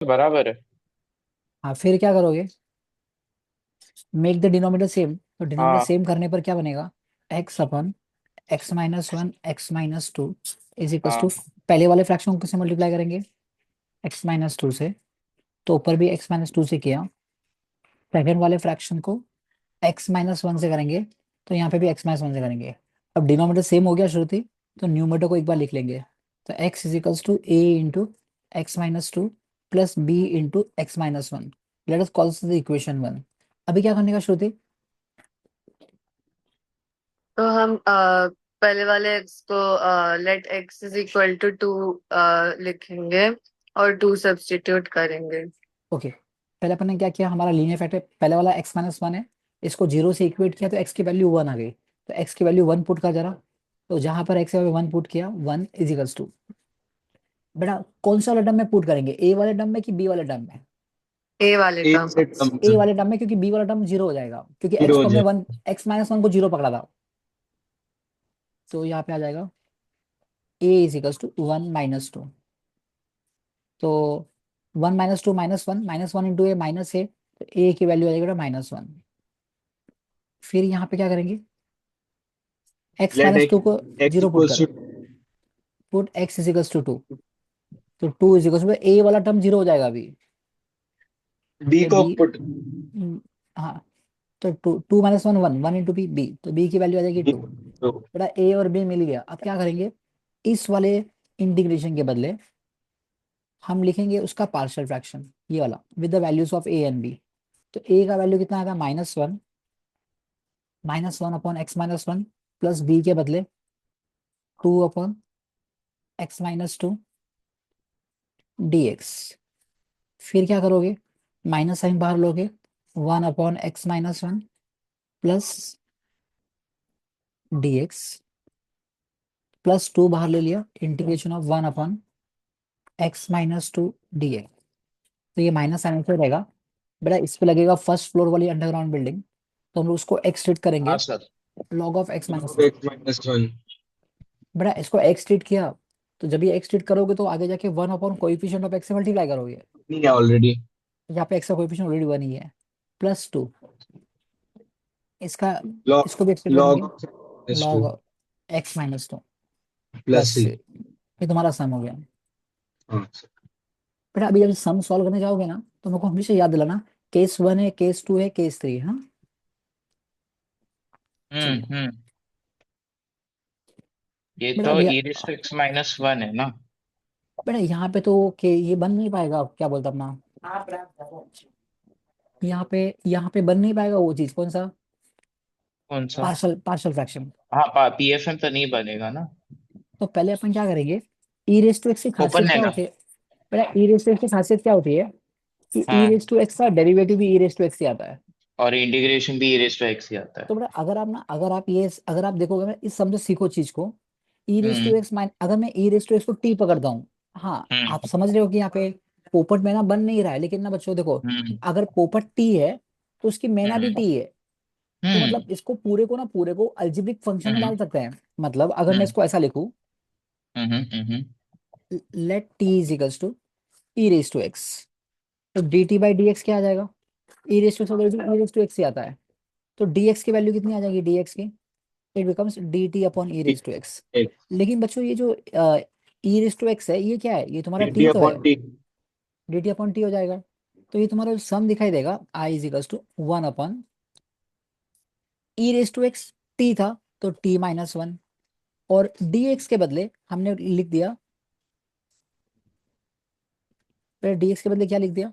बराबर है। हाँ, फिर क्या करोगे? Make the denominator same. तो डिनोमिनेटर हाँ सेम करने पर क्या बनेगा? X upon x-1 x-2 is equal to, हाँ पहले वाले फ्रैक्शन को किससे मल्टीप्लाई करेंगे? x-2 से। तो ऊपर भी x-2 से किया। सेकंड वाले फ्रैक्शन को x-1 से करेंगे। तो यहाँ पे भी x-1 से करेंगे। अब डिनोमिनेटर सेम हो गया श्रुति। तो न्यूमरेटर को एक बार लिख लेंगे। तो x is equals to a into x-2 plus b into x-1। Let us call the equation 1। अभी क्या करने का श्रुति? तो हम पहले वाले एक्स को let x is equal to 2 लिखेंगे और 2 सब्स्टिट्यूट करेंगे। ओके, पहले अपन ने क्या किया, हमारा लीनियर फैक्टर पहले वाला x-1 है। इसको जीरो से इक्वेट किया तो x की वैल्यू 1 आ गई। तो x की वैल्यू 1 पुट कर जरा। तो जहां पर x की वैल्यू 1 पुट किया, 1 इज इक्वल्स टू, बेटा कौन सा वाले टर्म में पुट करेंगे, ए वाले टर्म में कि बी वाले टर्म में? ए वाले एक टर्म। सेट कम ए से वाले टर्म में, क्योंकि बी वाला टर्म जीरो हो जाएगा, क्योंकि फिर एक्स हो को हमने जाए। 1, x-1 को जीरो पकड़ा था। तो यहाँ पे आ जाएगा a इज इक्वल्स टू 1-2। तो 1-2 -1 इंटू ए माइनस ए। तो ए की वैल्यू आ जाएगी बेटा -1। फिर यहाँ पे क्या करेंगे? x लेट माइनस टू को x x zero put equals करो। Put x is equals to 2। तो 2 इज इक्वल्स टू, ए वाला टर्म जीरो हो जाएगा अभी। टू बी तो को बी, पुट। हाँ, तो two two minus one one one into b b, तो बी की वैल्यू आ जाएगी बी 2। तो बेटा ए और बी मिल गया। अब क्या करेंगे? इस वाले इंटीग्रेशन के बदले हम लिखेंगे उसका पार्शियल फ्रैक्शन, ये वाला with the values of a and b. तो ए का वैल्यू कितना आएगा? -1, -1 अपॉन x-1 प्लस बी के बदले 2 अपॉन x-2 dx। फिर क्या करोगे? माइनस साइन बाहर लोगे, 1 upon x-1 plus dx, plus 2 बाहर ले लिया, integration of 1 upon x-2 dx। तो ये माइनस साइन से रहेगा। बेटा इस पे लगेगा फर्स्ट फ्लोर वाली अंडरग्राउंड बिल्डिंग। तो हम लोग उसको एक्स ट्रीट हाँ करेंगे। Sir. Log of x-1। x-1। बेटा इसको एक्स ट्रीट किया। तो जब ये एक्स ट्रीट करोगे तो आगे जाके 1 अपॉन कोएफिशिएंट ऑफ एक्स से मल्टीप्लाई करोगे। नहीं है ऑलरेडी। यहाँ पे एक्स का कोएफिशिएंट ऑलरेडी 1 ही है। +2 इसका, लॉग इसको भी एक्स ट्रीट लॉग करेंगे। Two log x-2 plus plus C. से, ये तुम्हारा सम हो गया। हाँ बेटा अभी जब सम सॉल्व करने जाओगे ना, तो मेरे को हमेशा याद दिलाना, केस 1 है, केस 2 है, केस 3 है, हाँ? चलिए। हम्म। ये बेटा तो अभी, e raise to x minus one है ना। बेटा यहाँ पे तो के ये बन नहीं पाएगा, क्या बोलता अपना, यहाँ पे बन नहीं पाएगा वो चीज, कौन सा? कौन सा? Partial partial fraction. हाँ पीएफएम तो नहीं बनेगा ना। तो पहले अपन क्या करेंगे? ई रेस टू एक्स की ओपन खासियत है क्या ना। होती है? बेटा ई रेस टू एक्स की खासियत क्या होती है? कि ई हाँ। रेस टू एक्स का डेरिवेटिव भी ई रेस टू एक्स से आता है। और इंटीग्रेशन भी e रेज़ टू x ही आता है। तो बेटा अगर आप ना, अगर आप देखोगे ना, इस समझो सीखो चीज को। E raise to hmm x mine, अगर मैं ई रेस टू एक्स को टी पकड़ता हूँ, हाँ आप हम्म समझ रहे हो कि यहाँ पे पोपट में ना बन नहीं रहा है, लेकिन ना बच्चों देखो, हम्म अगर पोपट टी है तो उसकी मैना भी हम्म टी है। तो मतलब हम्म इसको पूरे को अल्जेब्रिक फंक्शन में हम्म डाल सकते हैं। मतलब अगर मैं हम्म इसको ऐसा लिखूं, hmm let t is equals to e raise to x. तो d t by d x क्या आ जाएगा? E raise to x, e raise to x ही आता है। तो डी एक्स की वैल्यू कितनी आ जाएगी? डी एक्स की, it becomes d t upon e raise to x. लेकिन बच्चों ये जो ई रेस टू एक्स है, ये क्या है? ये तुम्हारा टी टी तो है। Upon t. D t upon t हो जाएगा। तो ये तुम्हारा जो सम दिखाई देगा, I is equals to 1 upon e raise to x. T था तो t-1, और डी एक्स के बदले हमने लिख दिया, पहले डी एक्स के बदले क्या लिख दिया?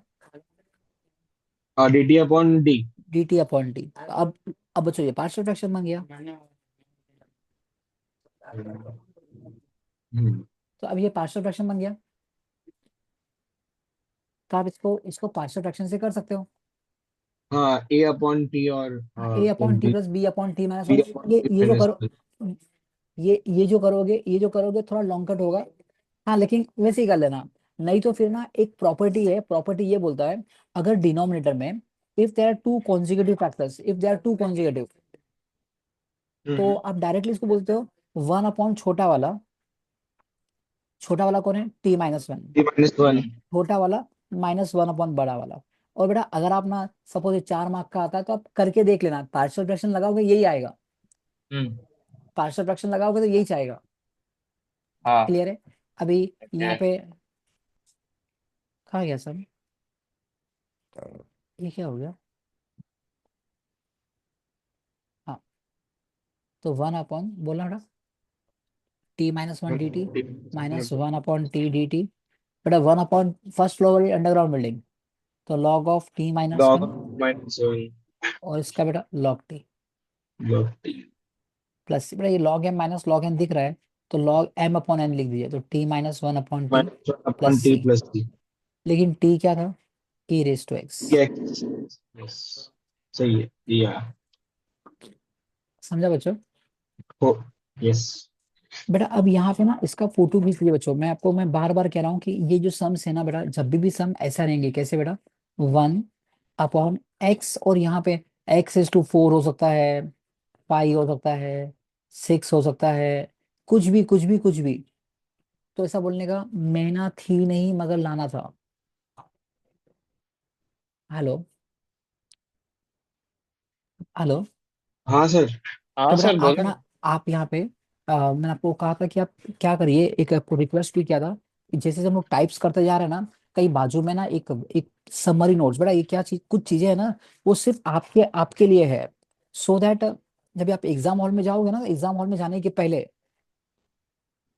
और D upon D. D t upon T. अब बच्चों ये पार्शियल फ्रैक्शन बन गया। तो अब ये पार्शियल फ्रैक्शन बन गया। तो आप इसको इसको पार्शियल फ्रैक्शन से कर सकते हो। हाँ ए अपॉन टी और a upon t b plus b upon t minus one. Upon t ये जो माइनस करो, ये जो करोगे थोड़ा लॉन्ग कट होगा। हाँ लेकिन वैसे ही कर लेना। नहीं तो फिर ना, एक प्रॉपर्टी है, प्रॉपर्टी ये बोलता है, अगर डिनोमिनेटर में if there are two consecutive factors, if there are two consecutive, तो वन। आप डायरेक्टली इसको बोलते हो 1 अपॉन छोटा वाला। छोटा वाला कौन है? t-1। T minus one. छोटा वाला -1 अपॉन बड़ा वाला। और बेटा अगर आप ना सपोज ये 4 मार्क का आता है तो आप करके देख लेना, पार्शियल फ्रैक्शन लगाओगे यही आएगा, हम्म। पार्शियल फ्रैक्शन लगाओगे तो यही चाहेगा। हाँ। क्लियर है? अभी ओके। यहाँ पे कहा गया सब, ये क्या हो गया? हाँ, तो 1 अपॉन बोलना बेटा t-1 dt -1 upon t dt। बेटा 1 अपॉन फर्स्ट फ्लोर वाली अंडरग्राउंड बिल्डिंग, तो log ऑफ t-1 log -1 और इसका बेटा log t log t plus, बेटा ये log m minus log n दिख रहा है तो log m अपॉन n लिख दीजिए, तो t-1 upon t -1 plus upon t c। plus c। लेकिन t क्या था? e raise to x। yes yes सही है या समझा बच्चों? हो यस। बेटा अब यहाँ पे ना इसका फोटो खींच लीजिए बच्चों, मैं आपको मैं बार बार कह रहा हूँ कि ये जो सम्स है ना बेटा, जब भी सम ऐसा रहेंगे, कैसे बेटा, 1 अपॉन x, और यहाँ पे x⁴ हो सकता है, पाई हो सकता है, 6 हो सकता है, कुछ भी कुछ भी कुछ भी। तो ऐसा बोलने का मैना थी नहीं मगर लाना था। हेलो? हेलो? हाँ सर। तो हाँ बेटा सर आप बोलो ना, ना। आप यहाँ पे मैंने आपको कहा था कि आप क्या करिए, एक आपको रिक्वेस्ट भी किया था कि जैसे जैसे हम लोग टाइप्स करते जा रहे हैं ना, कहीं बाजू में ना एक एक समरी नोट्स, बेटा ये क्या चीज, कुछ चीजें है ना वो सिर्फ आपके आपके लिए है, सो दैट जब आप एग्जाम हॉल में जाओगे ना, एग्जाम हॉल में जाने के पहले,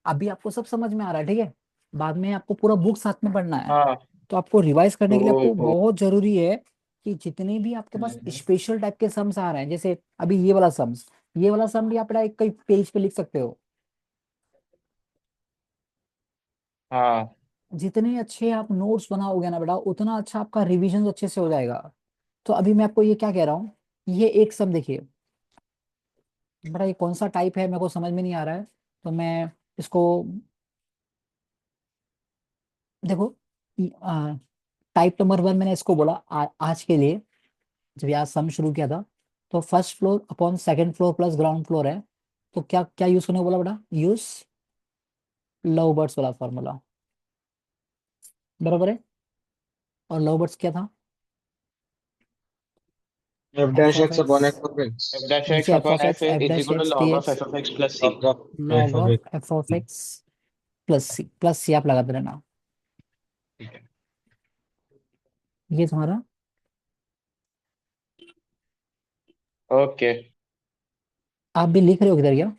अभी आपको सब समझ में आ रहा है, ठीक है, बाद में आपको पूरा बुक साथ में पढ़ना है। हाँ। तो आपको रिवाइज करने के लिए आपको ओ। बहुत जरूरी है कि जितने भी आपके पास स्पेशल टाइप के सम्स आ रहे हैं, जैसे अभी ये वाला सम्स, ये वाला सम भी आप बेटा एक कई पेज पे लिख सकते हो। हाँ। जितने अच्छे आप नोट्स बनाओगे ना बेटा, उतना अच्छा आपका रिवीजन अच्छे से हो जाएगा। तो अभी मैं आपको ये क्या कह रहा हूँ, ये एक सम देखिए बेटा, ये कौन सा टाइप है मेरे को समझ में नहीं आ रहा है, तो मैं इसको देखो, टाइप नंबर 1 मैंने इसको बोला आज के लिए, जब यहाँ सम शुरू किया था, तो first floor upon second floor plus ground floor है, तो क्या क्या यूज करने को बोला बेटा, यूज लव बर्ड्स वाला फॉर्मूला, बराबर है। और लव बर्ड्स क्या था? f F dash of x x, upon f of x f dash नीचे x F upon of f x F is dash equal to x D log of x, f of x plus c। Log f of of x। F of x plus C आप लगाते रहना। ठीक है। ये तुम्हारा, okay. आप भी लिख रहे हो किधर क्या?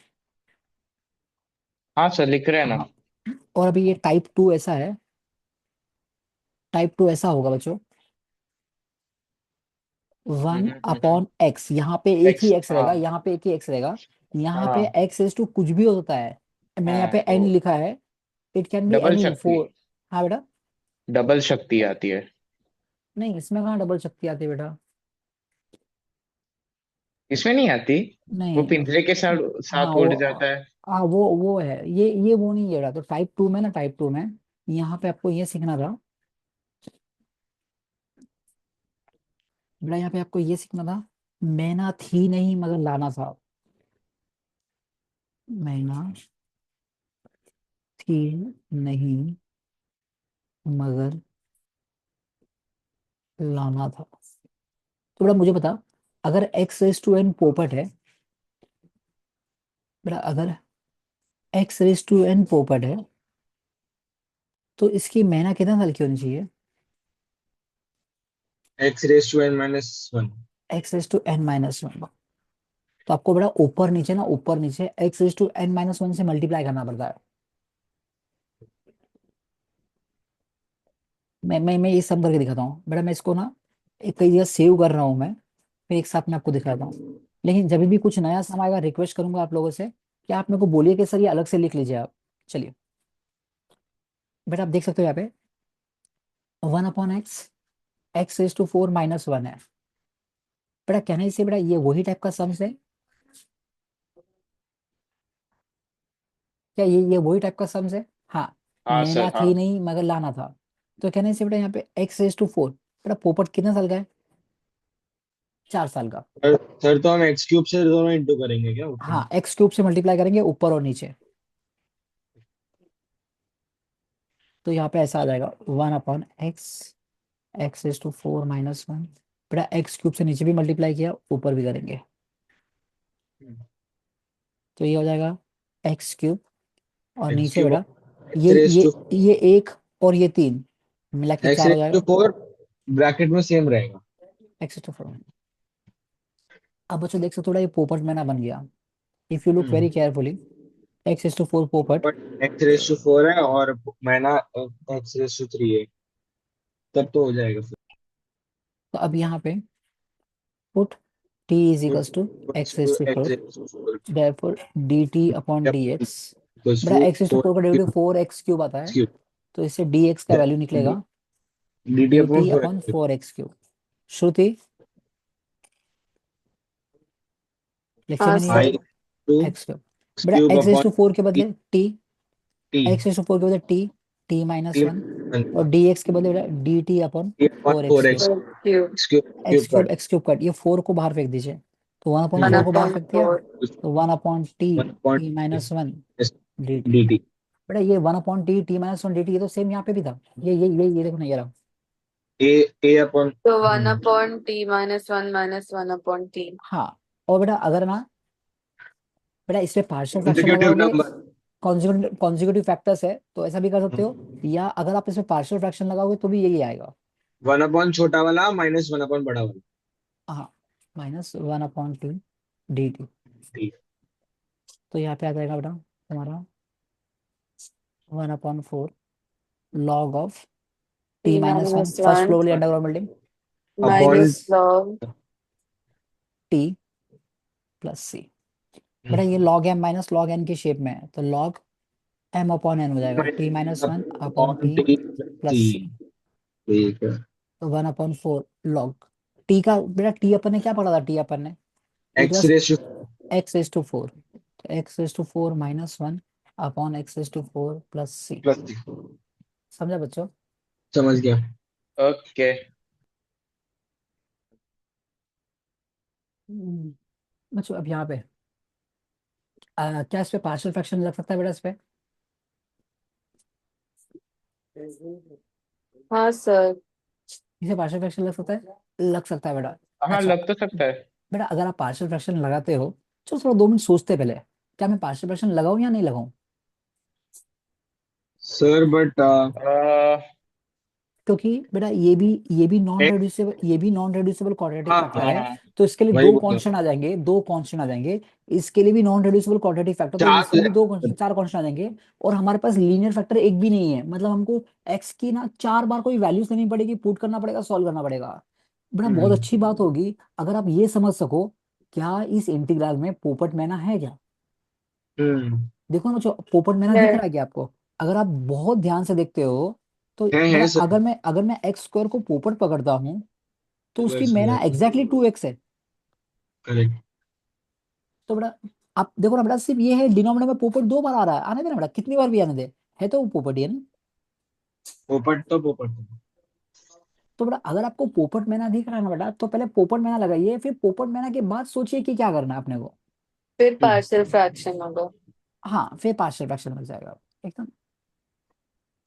हाँ सर लिख रहे हैं ना। हाँ। और अभी ये टाइप 2 ऐसा है, टाइप 2 ऐसा होगा बच्चों, 1 अपॉन x, यहाँ पे एक ही x। x रहेगा, हाँ। यहाँ पे एक ही x रहेगा, यहाँ पे हाँ। x इज टू कुछ भी हो सकता है, मैंने यहाँ हाँ पे n तो लिखा है, it can be double any शक्ति। 4। हाँ बेटा, डबल शक्ति आती है। नहीं इसमें कहाँ डबल शक्ति आती है बेटा? इसमें नहीं आती। वो नहीं। पिंजरे के साथ हाँ साथ वो, उड़ जाता है। हाँ वो है, ये वो नहीं है बेटा। तो टाइप 2 में ना, टाइप 2 में यहाँ पे आपको ये सीखना था बेटा, यहाँ पे आपको ये सीखना था, मैना थी नहीं मगर लाना था, मैना थी नहीं मगर लाना था। तो बेटा मुझे बता, अगर एक्स रेस टू एन पोपट है, बेटा अगर एक्स रेस टू एन पोपट है, तो इसकी मैना कितना साल की होनी चाहिए? x raised to n minus 1। X raise to n minus one. तो आपको बेटा ऊपर नीचे ना, ऊपर नीचे x raise to n minus one से मल्टीप्लाई करना पड़ता है। मैं ये सब करके दिखाता हूँ बेटा, मैं इसको ना एक कई जगह सेव कर रहा हूँ मैं, फिर एक साथ में आपको दिखाता हूँ। लेकिन जब भी कुछ नया सम आएगा, रिक्वेस्ट करूंगा आप लोगों से कि आप मेरे को बोलिए कि सर ये अलग से लिख लीजिए आप। चलिए बेटा, आप देख सकते हो यहाँ पे 1 अपॉन x, x⁴ है। बेटा कहने से बेटा ये वही टाइप का सम्स है क्या, ये वही टाइप का सम्स है? हाँ, हाँ मैना सर हाँ। थी नहीं मगर लाना था। तो कहने से बेटा यहाँ पे x⁴ बेटा पोपट कितने साल का है? 4 साल का। सर तो हम एक्स क्यूब से दोनों इंटू करेंगे क्या ऊपर हाँ, नीचे। x³ से मल्टीप्लाई करेंगे ऊपर और नीचे, तो यहाँ पे ऐसा आ जाएगा 1 upon x x raise to 4 minus 1। बेटा एक्स क्यूब से नीचे भी मल्टीप्लाई किया, ऊपर भी करेंगे, तो ये हो जाएगा एक्स क्यूब, और एक्स नीचे क्यूब बेटा एक्स रेस टू ये एक और ये 3 मिला के एक्स 4 हो रेस टू जाएगा, 4 ब्रैकेट में सेम रहेगा। X to 4। अब बच्चों देख सकते हो, थोड़ा ये पोपट मैना बन गया। If you look very carefully, x to 4 पोपट, बट एक्स रेस टू 4 है और मैना एक्स रेस टू 3 है, तब तो हो जाएगा फिर। तो अब यहाँ पे put t is equals to x raise to x 4, raise to 4 therefore dt upon dx। Equals बेटा टू एक्स टू 4 4 का डेरिवेटिव 4x क्यूब आता है, क्यूब तो इससे dx का वैल्यू निकलेगा dt upon dt 4 upon 4x cube. Shruti लिखे हाँ में नहीं सर। आई है, टू एक्स क्यूब। एक्स बेटा cube x raise upon two 4 के बदले t, t x raise to 4 के बदले t माइनस 1, और dx के बदले बेटा dt upon upon 4x 4 cube. Cube. X cube cube cut x cube cut, ये 4 को बाहर फेंक दीजिए, तो 1 अपॉन 4 को बाहर फेंक दिया, 1/4। तो 1 upon T 1 upon t minus 1 dt। dt बेटा ये 1 अपॉन टी माइनस 1 dt, ये तो सेम यहाँ पे भी था, ये देखो ना, ये रहा। ए अपॉन तो 1/t -1 -1/t। हाँ, और बेटा अगर ना, बेटा इसमें पार्शियल फ्रैक्शन एग्जीक्यूटिव लगाओगे, नंबर कॉन्जिक्यूटिव फैक्टर्स है तो ऐसा भी कर सकते हो, या अगर आप इसमें पार्शियल फ्रैक्शन लगाओगे तो भी यही आएगा। 1 अपॉन छोटा वाला माइनस 1 अपॉन बड़ा वाला। हाँ, -1/2 dt। ठीक। तो यहाँ पे आ जाएगा बेटा तुम्हारा 1/4 log of t t-1 first -1 floor वाली underground building upon -log t plus c। बेटा ये log m minus log n की शेप में है, तो log m अपॉन n हो जाएगा, t-1 upon upon t T plus T. c। ठीक है। तो 1/4 log t का, बेटा t अपन ने क्या पढ़ा था, t अपन ने e x plus raise x raise to 4, तो x raise to 4 -1 upon x raise to 4 plus c। Plus समझा बच्चों? समझ गया। ओके। बच्चों अब यहाँ पे क्या इस पे पार्शियल फ्रैक्शन लग सकता है बेटा, इस पे? हाँ सर। इसे पार्शियल फ्रैक्शन लग सकता है बेटा। हाँ अच्छा लग तो सकता है। बेटा, अगर आप पार्शियल फ्रैक्शन लगाते हो, चलो थोड़ा 2 मिनट सोचते हैं पहले, क्या मैं पार्शियल फ्रैक्शन लगाऊं या नहीं लगाऊं? सर बट क्योंकि बेटा ये भी नॉन रिड्यूसिबल क्वाड्रेटिक हाँ फैक्टर हाँ है, हाँ तो इसके लिए वही दो बोल रहा कांस्टेंट आ जाएंगे, इसके लिए भी नॉन रिड्यूसिबल क्वाड्रेटिक फैक्टर, तो चार हो इसमें भी जाएगा। 4 कांस्टेंट आ जाएंगे, और हमारे पास लीनियर फैक्टर एक भी नहीं है, मतलब हमको एक्स की ना 4 बार कोई वैल्यूज लेनी पड़ेगी, पुट करना पड़ेगा, सॉल्व करना पड़ेगा। बेटा बहुत हम्म अच्छी बात होगी अगर आप ये समझ सको, क्या इस इंटीग्रल में पोपट मैना है क्या? हम्म देखो ना बच्चों, पोपट मैना है। दिख रहा है क्या आपको? अगर आप बहुत ध्यान से देखते हो, तो बेटा है सर। अगर मैं एक्स स्क्वायर को पोपट पकड़ता हूँ, तो टू उसकी एक्स हो मैना जाएगा। एग्जैक्टली 2x है। करेक्ट। तो बेटा आप देखो ना बेटा, सिर्फ ये है डिनोमिनेटर में पोपट 2 बार आ रहा है, आने दे ना बेटा, कितनी बार भी आने दे, है तो वो पोपट ही है ना। पोपट तो पोपट तो। तो बेटा अगर आपको पोपट मैना दिख रहा है ना बेटा, तो पहले पोपट मैना लगाइए, फिर पोपट मैना के बाद सोचिए कि क्या करना है अपने को। फिर पार्शियल फ्रैक्शन होगा। हाँ, फिर पार्शियल फ्रैक्शन लग जाएगा एकदम।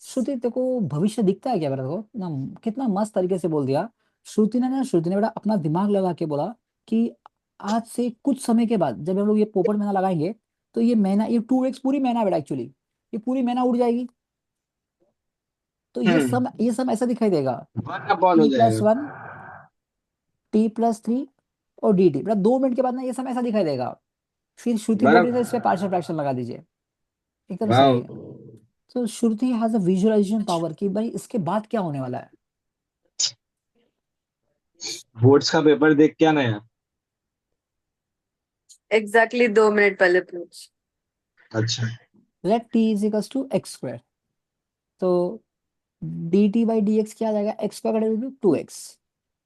श्रुति तेरे को भविष्य दिखता है क्या बेटा? देखो ना, कितना मस्त तरीके से बोल दिया श्रुति ने बेटा अपना दिमाग लगा के बोला कि आज से कुछ समय के बाद जब हम लोग ये पोपट मैना लगाएंगे, तो ये 2x पूरी मैना बेटा, एक्चुअली ये पूरी मैना उड़ जाएगी, तो ये सम ऐसा दिखाई देगा, 1 अपॉन हो t प्लस जाएगा। 1 t+3 और dt। बेटा 2 मिनट के बाद ना ये सम ऐसा दिखाई देगा, फिर श्रुति बोल रही बराबर। है इस पे पार्शियल फ्रैक्शन लगा दीजिए, एकदम सही वाह। है। तो श्रुति हैज अ विजुअलाइजेशन पावर कि भाई इसके बाद क्या होने वाला है। बोर्ड्स का पेपर देख क्या नया। एग्जैक्टली 2 मिनट पहले पूछ। अच्छा। Let t is equals to x square, तो dt बाई डी एक्स क्या आ जाएगा, एक्स स्क्वायर का डेरिवेटिव 2x,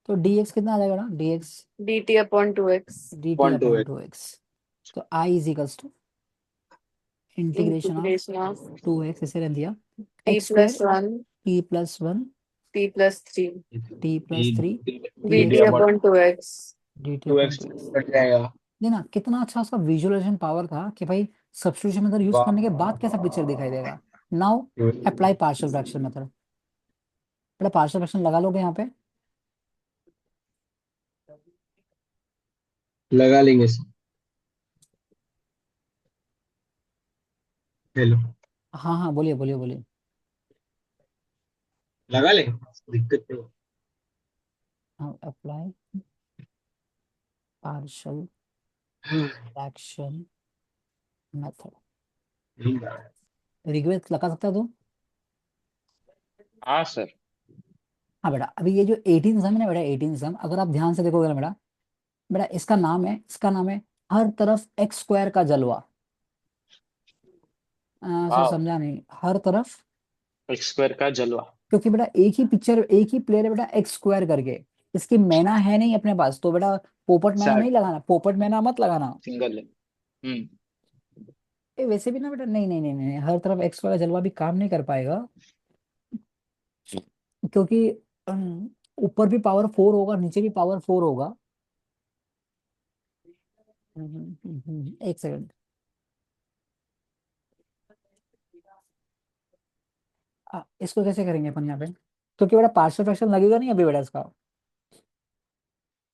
तो dx कितना आ जाएगा ना, dx dt/2x। dt point two upon है। 2x। तो i is equals to integration of integration of 2x इसे रख दिया, t x square plus one t+1 t+3 t+3 dt dx upon dt/2x। dt two upon x 2x। Cut जाएगा। देखना कितना अच्छा उसका विजुअलाइजेशन पावर था कि भाई सब्स्टिट्यूशन मेथड यूज वाह। करने के बाद कैसा पिक्चर दिखाई देगा। Now apply partial fraction method. बेटा पार्शियल फ्रैक्शन लगा लोगे यहाँ पे? लगा लेंगे सर। हेलो। हाँ हाँ, बोलिए बोलिए बोलिए। लगा लेंगे, दिक्कत नहीं। हाँ, अप्लाई पार्शियल हाँ, फ्रैक्शन मेथड। नहीं लगा। रिक्वेस्ट लगा सकता है तो? हाँ सर। हाँ बेटा, अभी ये जो 18 सम है ना बेटा, 18 सम अगर आप ध्यान से देखोगे ना बेटा, बेटा इसका नाम है हर तरफ एक्स स्क्वायर का जलवा। सर वाह। समझा नहीं, हर तरफ। एक्स स्क्वायर का जलवा। क्योंकि बेटा एक ही प्लेयर है बेटा एक्स स्क्वायर करके, इसकी मैना है नहीं अपने पास, तो बेटा पोपट मैना सर नहीं लगाना, पोपट मैना मत लगाना। सिंगल है। वैसे भी ना बेटा, नहीं नहीं नहीं नहीं, हर तरफ एक्स वाला जलवा भी काम नहीं कर पाएगा, क्योंकि ऊपर भी पावर 4 होगा, नीचे भी पावर 4 होगा। एक सेकंड। इसको कैसे करेंगे अपन यहाँ पे? क्योंकि बेटा पार्शियल फ्रैक्शन लगेगा नहीं अभी बेटा इसका,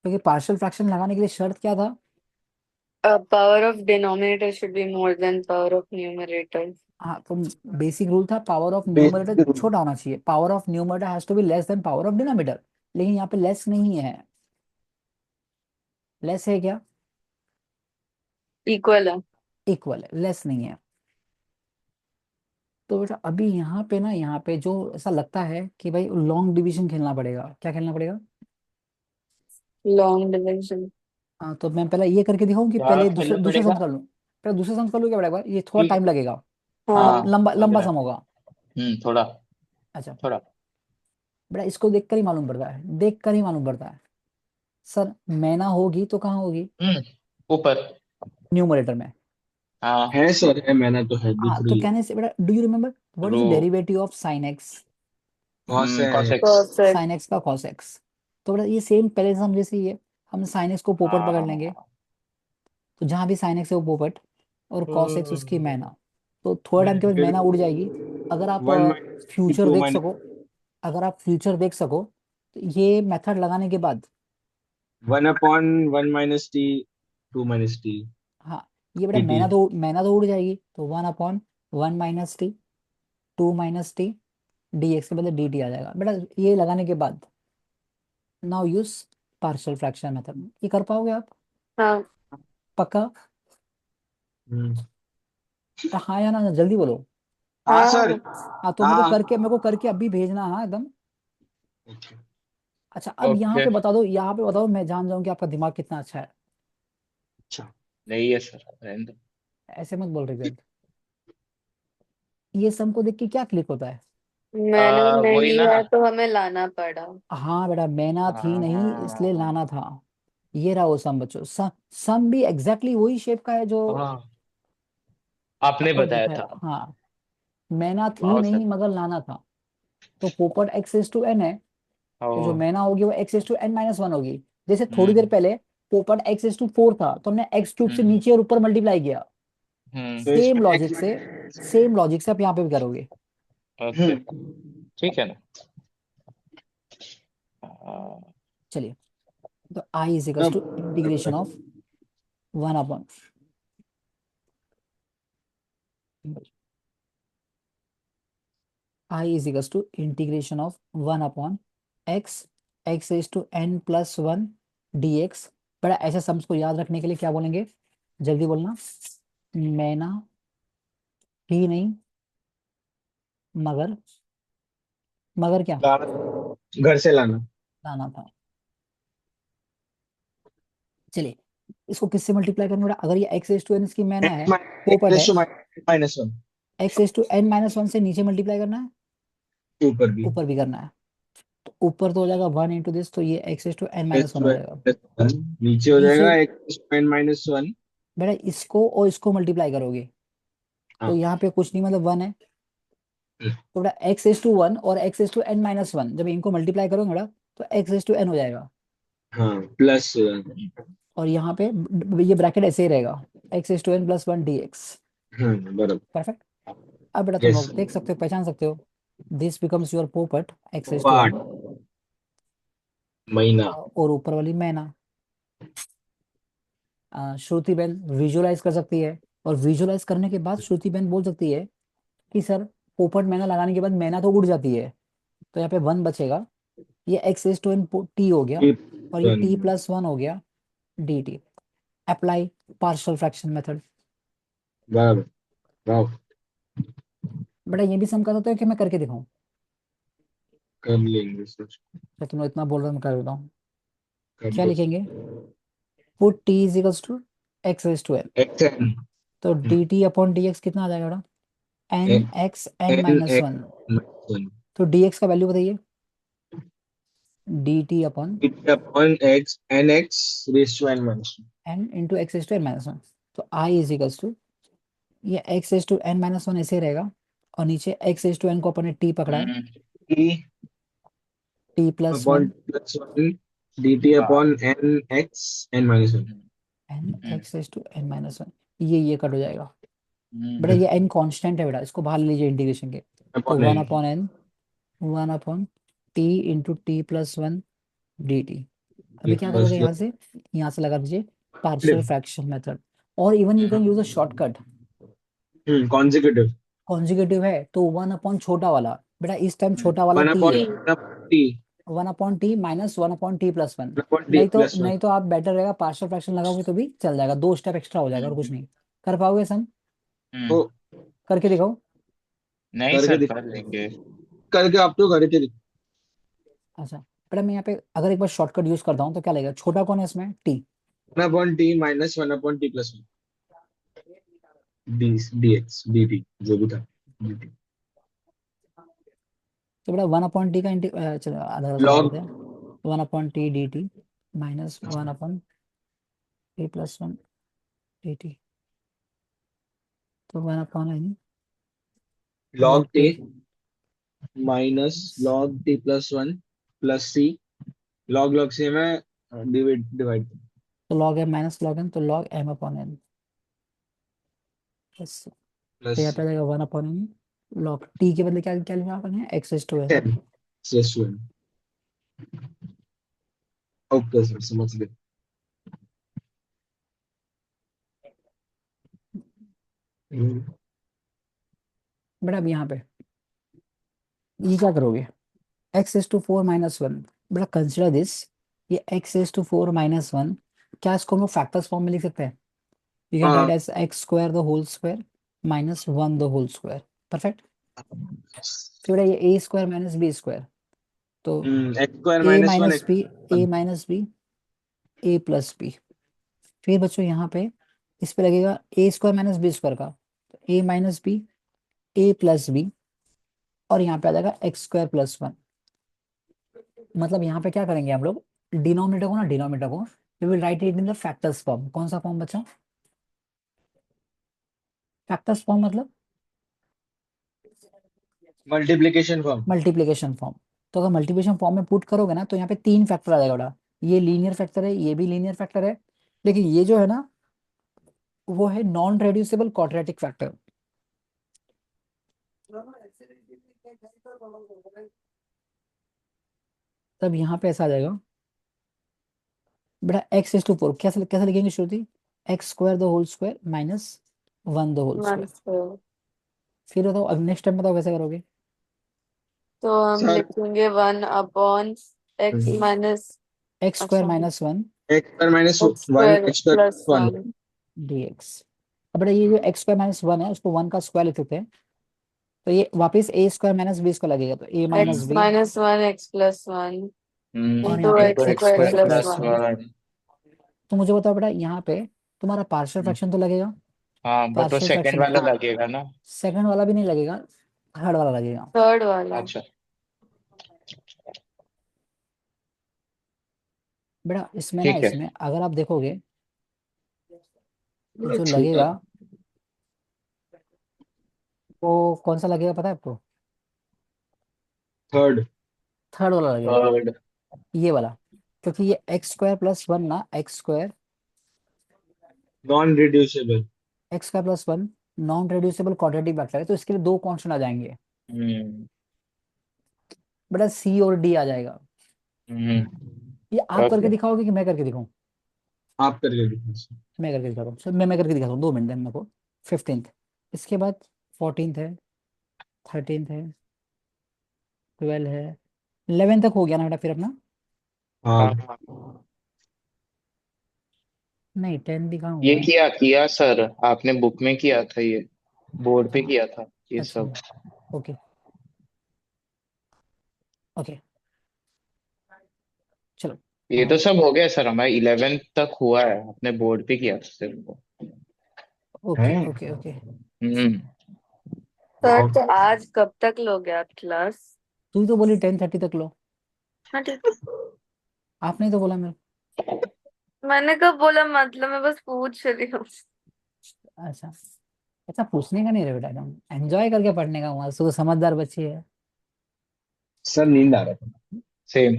क्योंकि पार्शियल फ्रैक्शन लगाने के लिए शर्त क्या था? Power of denominator should be more than power of numerator. हाँ, तो बेसिक रूल था पावर ऑफ न्यूमरेटर बेसिक छोटा होना चाहिए, power of numerator has to be less than power of denominator. लेकिन यहाँ पे लेस नहीं है। लेस है क्या? Equal है। इक्वल है, लेस नहीं है। तो बेटा अभी यहाँ पे ना, यहाँ पे जो ऐसा लगता है कि भाई लॉन्ग डिवीजन खेलना पड़ेगा। क्या खेलना पड़ेगा? Long division। हाँ, तो मैं पहले ये करके दिखाऊं कि क्या पहले दूसरे खेलना दूसरे पड़ेगा? सम कर लूं? पहले दूसरे सम कर लूं क्या बेटा? एक बार ये थोड़ा ठीक टाइम है। लगेगा, हाँ। हाँ लंबा लग लंबा रहा सम है। होगा। थोड़ा। अच्छा थोड़ा। बेटा, इसको देखकर ही मालूम पड़ता है, देखकर ही मालूम पड़ता है। सर मैना होगी तो कहाँ होगी? ऊपर। न्यूमरेटर में। हाँ। है सर, है, मैंने तो है, दिख हाँ, तो रही है। कहने से बेटा, do you remember what is रो। The derivative of sine x? कौन सा है? Cos x. Cosec। Sine x का कॉस एक्स। तो बेटा ये सेम पहले से हम जैसे ही है, हम साइन एक्स को पोपट पकड़ लेंगे, हाँ। तो जहां भी साइन एक्स है वो पोपट, और कॉस एक्स उसकी मैना। तो थोड़ा टाइम के बाद फिर मैना उड़ जाएगी। अगर आप 1 - फ्यूचर 2 देख सको, अगर आप फ्यूचर देख सको, तो ये मेथड लगाने के बाद, 1/(1 - t, 2 - t)। हाँ, ये बेटा dt। मैना तो उड़ जाएगी, तो 1/(1 - t, 2 - t), डी एक्स के बदले डी टी आ जाएगा बेटा, ये लगाने के बाद। Now use partial fraction method. ये कर पाओगे आप? हाँ। पक्का? हम्म। हाँ या ना, जल्दी बोलो। हाँ सर। हाँ। हाँ, तो हाँ। मेरे को करके अभी भेजना, हाँ एकदम। ओके। अच्छा, अब यहाँ ओके। पे बता दो, यहाँ पे बताओ, मैं जान जाऊँ कि आपका दिमाग कितना अच्छा है। अच्छा। नहीं है सर, रहने दो। ऐसे मत बोल रहे। ये सम को देख के क्या क्लिक होता है? मैंने वही नहीं ना। है तो हमें लाना पड़ा। हाँ बेटा, मैना थी नहीं इसलिए हाँ। लाना था। ये रहा वो सम बच्चों, सम भी एग्जैक्टली वही शेप का है जो हाँ, आपने अपन बताया दिखाया, था। हाँ। मैना थी वाह नहीं सर। मगर लाना था। तो पोपट एक्स एस टू एन है, ओ। तो जो मैना होगी वो x s to n minus one होगी। जैसे थोड़ी देर हम्म। पहले पोपट एक्स एस टू फोर था, तो हमने एक्स क्यूब से हम्म। नीचे और ऊपर मल्टीप्लाई किया। तो सेम इसमें लॉजिक से, सेम लॉजिक से आप यहाँ पे भी करोगे। ओके। ठीक है ना। चलिए, तो I is equal to integration of 1/, I is equal to integration of 1/x, x is to n plus one d x. बड़ा ऐसे सम्स को याद रखने के लिए क्या बोलेंगे? जल्दी बोलना। मैना ही नहीं मगर, मगर क्या? घर से लाना। लाना था। चलिए, इसको किससे मल्टीप्लाई करना बेटा? अगर ये एक्स एस टू एन इसकी मैना है, पोपट है, -1 x s to n minus one से नीचे मल्टीप्लाई करना है, ऊपर भी। ऊपर भी करना है। तो ऊपर तो हो जाएगा 1 × दिस, तो ये x s to n minus one हो जाएगा। x², नीचे हो नीचे जाएगा x²-1। बेटा इसको और इसको मल्टीप्लाई करोगे, तो हाँ। यहाँ पे कुछ नहीं, मतलब 1 है। तो बेटा एक्स एस टू वन और x s to n minus one, जब इनको मल्टीप्लाई करोगे बेटा, तो एक्स एस टू एन हो जाएगा। हाँ, प्लस। और यहाँ पे ये ब्रैकेट ऐसे ही रहेगा, x s to n plus one d x. हाँ, बराबर। परफेक्ट। अब बेटा तुम यस। लोग देख सकते हो, पहचान सकते हो। दिस बिकम्स योर पोपट x is to part n, महीना और ऊपर वाली मैना। श्रुति बहन विजुअलाइज कर सकती है, और विजुअलाइज करने के बाद श्रुति बहन बोल सकती है कि सर पोपट मैना लगाने के बाद मैना तो उड़ जाती है, तो यहाँ पे 1 बचेगा। ये x is to n t हो गया, और ये t प्लस 1 हो गया dt। Apply partial fraction method. बराबर। वाह, बेटा ये भी सम कर सकते हो कि मैं करके दिखाऊं? कर लेंगे सर। तो तुम लोग इतना बोल रहे हो, मैं कर देता हूँ। कर क्या दो लिखेंगे? Put t is equals to x is to n, xn तो dt अपॉन dx कितना आ जाएगा बेटा? n x n n minus x 1। -1 तो dx का वैल्यू बताइए। dt upon upon x n x raise to n -1। n into x is to n minus 1। तो i is equals to, ये x is to n minus 1 ऐसे ही रहेगा, और नीचे x इज टू n को अपन ने t पकड़ा है, t t plus upon 1 plus 1 dt upon n x n -1। n x is to n minus 1। ये कट हो जाएगा बेटा, ये n कांस्टेंट है बेटा, इसको बाहर ले लीजिए इंटीग्रेशन के। तो upon 1 n upon n, 1 upon t into T plus 1 dt। अभी क्या करोगे यहाँ से लगा दीजिए पार्शियल फ्रैक्शन मेथड, और even you can use a shortcut. Consecutive consecutive है तो 1 अपॉन छोटा वाला, बेटा इस टाइम छोटा वाला 1 t अपॉन है, t 1 upon t minus 1 upon t plus 1। 1 upon t नहीं तो प्लस 1। नहीं तो आप बेटर रहेगा पार्शियल फ्रैक्शन लगाओगे तो भी चल जाएगा, 2 स्टेप एक्स्ट्रा हो जाएगा और कुछ नहीं। कर पाओगे सम? तो करके दिखाओ। नहीं करके सर, दिख कर लेंगे। करके आप तो करके दिख अच्छा बेटा, मैं यहाँ पे अगर एक बार शॉर्टकट यूज करता हूँ तो क्या लगेगा? छोटा कौन है इसमें? T. 1 upon t minus 1 upon t plus 1 d dx dt जो भी था dt तो बेटा 1 अपॉन टी का चलो आधा समझ log लेते हैं। 1 upon t d t minus 1 upon t plus 1 d t, तो 1 upon n log log t t. Minus log t plus 1 plus c log log से मैं डिवाइड डिवाइड तो log m minus log n, तो log m upon n plus. तो plus यहाँ पे आ जाएगा 1 upon N, log T के बदले क्या क्या लिखा आपने? X is to n. 10 plus 1। Okay sir, समझ गए। बेटा अब यहाँ पे ये क्या करोगे? X is to 4 minus 1। बेटा कंसिडर दिस, ये एक्स इज टू 4 माइनस 1, क्या इसको हम लोग फैक्टर्स फॉर्म में लिख सकते हैं? यू कैन राइट हाँ as x square the whole square minus 1 the whole square. Perfect. फिर बेटा ये a square minus b square, तो x square a minus 1 minus b, a minus b, a plus b. फिर बच्चों यहाँ पे इस पे लगेगा a square minus b square का, तो a minus b, a plus b, और यहाँ पे आ जाएगा एक्स स्क्वायर प्लस 1। मतलब यहाँ पे क्या करेंगे हम लोग? डिनोमिनेटर को we will write it in the factors form. कौन सा फॉर्म बच्चा? फैक्टर्स फॉर्म मतलब मल्टीप्लिकेशन फॉर्म। Multiplication form. तो अगर मल्टीप्लिकेशन फॉर्म में पुट करोगे ना, तो यहाँ पे 3 फैक्टर आ जाएगा बेटा। ये लीनियर फैक्टर है, ये भी लीनियर फैक्टर है, लेकिन ये जो है ना वो है नॉन रेड्यूसिबल क्वाड्रेटिक फैक्टर। तब यहाँ पे ऐसा आ जाएगा बेटा, एक्स इज टू 4 कैसे कैसे लिखेंगे Shruti? X square the whole square minus 1 the whole one square. Square. फिर बताओ अब नेक्स्ट टाइम बताओ कैसे करोगे? तो हम सर लिखेंगे 1 upon x minus, x square अच्छा, minus 1 x square minus x 1 square x square plus 1 1। dx। अब बेटा ये जो एक्स स्क्वायर माइनस 1 है उसको 1 का स्क्वायर लिख सकते हैं, तो ये वापस a square minus b square लगेगा, तो a minus x b, minus 1 x plus 1 और यहाँ इंटू पे x x square square plus plus plus 1। 1। 1। तो मुझे बताओ बेटा यहाँ पे तुम्हारा पार्शियल फ्रैक्शन तो लगेगा? हाँ, वो तो पार्शियल सेकंड फ्रैक्शन, वाला लगेगा ना। सेकंड वाला भी नहीं लगेगा, थर्ड वाला लगेगा। थर्ड वाला। अच्छा। बेटा इसमें ना, ठीक है। इसमें अगर आप देखोगे तो जो ठीक है। लगेगा वो कौन सा लगेगा पता है आपको? थर्ड थर्ड वाला लगेगा, थर्ड। ये वाला। क्योंकि ये एक्स स्क्वायर प्लस 1 ना, non reducible. X square plus 1 non reducible quadratic vector है, तो इसके लिए 2 कांस्टेंट आ जाएंगे। हम्म बेटा सी और डी आ जाएगा। ये आप करके ओके दिखाओगे कि मैं करके दिखाऊं? आप करके दिखाओ sir। मैं करके दिखाता हूँ सर, मैं करके दिखाता हूँ, 2 मिनट दें मेरे को। 15th, इसके बाद 14th है, 13th है, 12 है, 11 तक हो गया ना बेटा फिर अपना? हाँ हाँ नहीं 10 भी कहाँ ये हुआ है? किया किया सर, आपने बुक में किया था, ये बोर्ड पे किया था ये अच्छा, सब। ओके ओके, चलो। ये तो हाँ सब हो गया सर, हमारा 11th तक हुआ है, आपने बोर्ड पे किया था सिर्फ वो। ओके है। Okay okay. हम्म। सर वाह। तो आज कब तक लोगे आप क्लास? तू ही तो बोली 10:30 तक लो। हाँ ठीक है। आपने ही तो बोला मेरे। मैंने कब बोला, मतलब मैं बस पूछ रही हूँ। अच्छा, अच्छा पूछने का नहीं रहे बेटा, एकदम एंजॉय करके पढ़ने का, वहां से समझदार बच्ची है। सर नींद आ रहा था। सेम।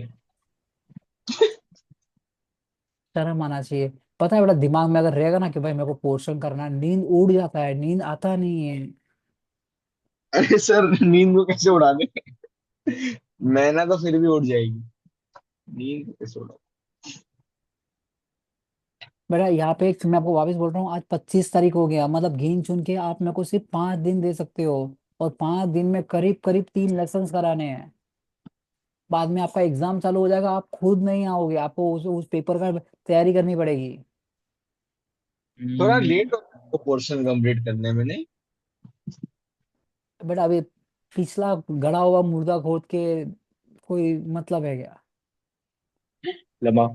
शर्म आना चाहिए। पता है बेटा, दिमाग में अगर रहेगा ना कि भाई मेरे को पोर्शन करना है, नींद उड़ जाता है, नींद आता नहीं है। अरे सर नींद को कैसे उड़ा दे। मैं ना तो फिर भी उड़ जाएगी। नींद को कैसे उड़ा। बेटा यहाँ पे मैं आपको वापस बोल रहा हूँ, आज 25 तारीख हो गया, मतलब गिन चुन के आप मेरे को सिर्फ 5 दिन दे सकते हो। और 5 दिन में करीब करीब 3 लेसन कराने हैं। बाद में आपका एग्जाम चालू हो जाएगा, आप खुद नहीं आओगे, आपको उस पेपर का तैयारी करनी पड़ेगी। थोड़ा हम्म। लेट हो पोर्शन कंप्लीट करने में नहीं। बेटा अभी पिछला गड़ा हुआ मुर्दा खोद के कोई मतलब है क्या? लम्बा।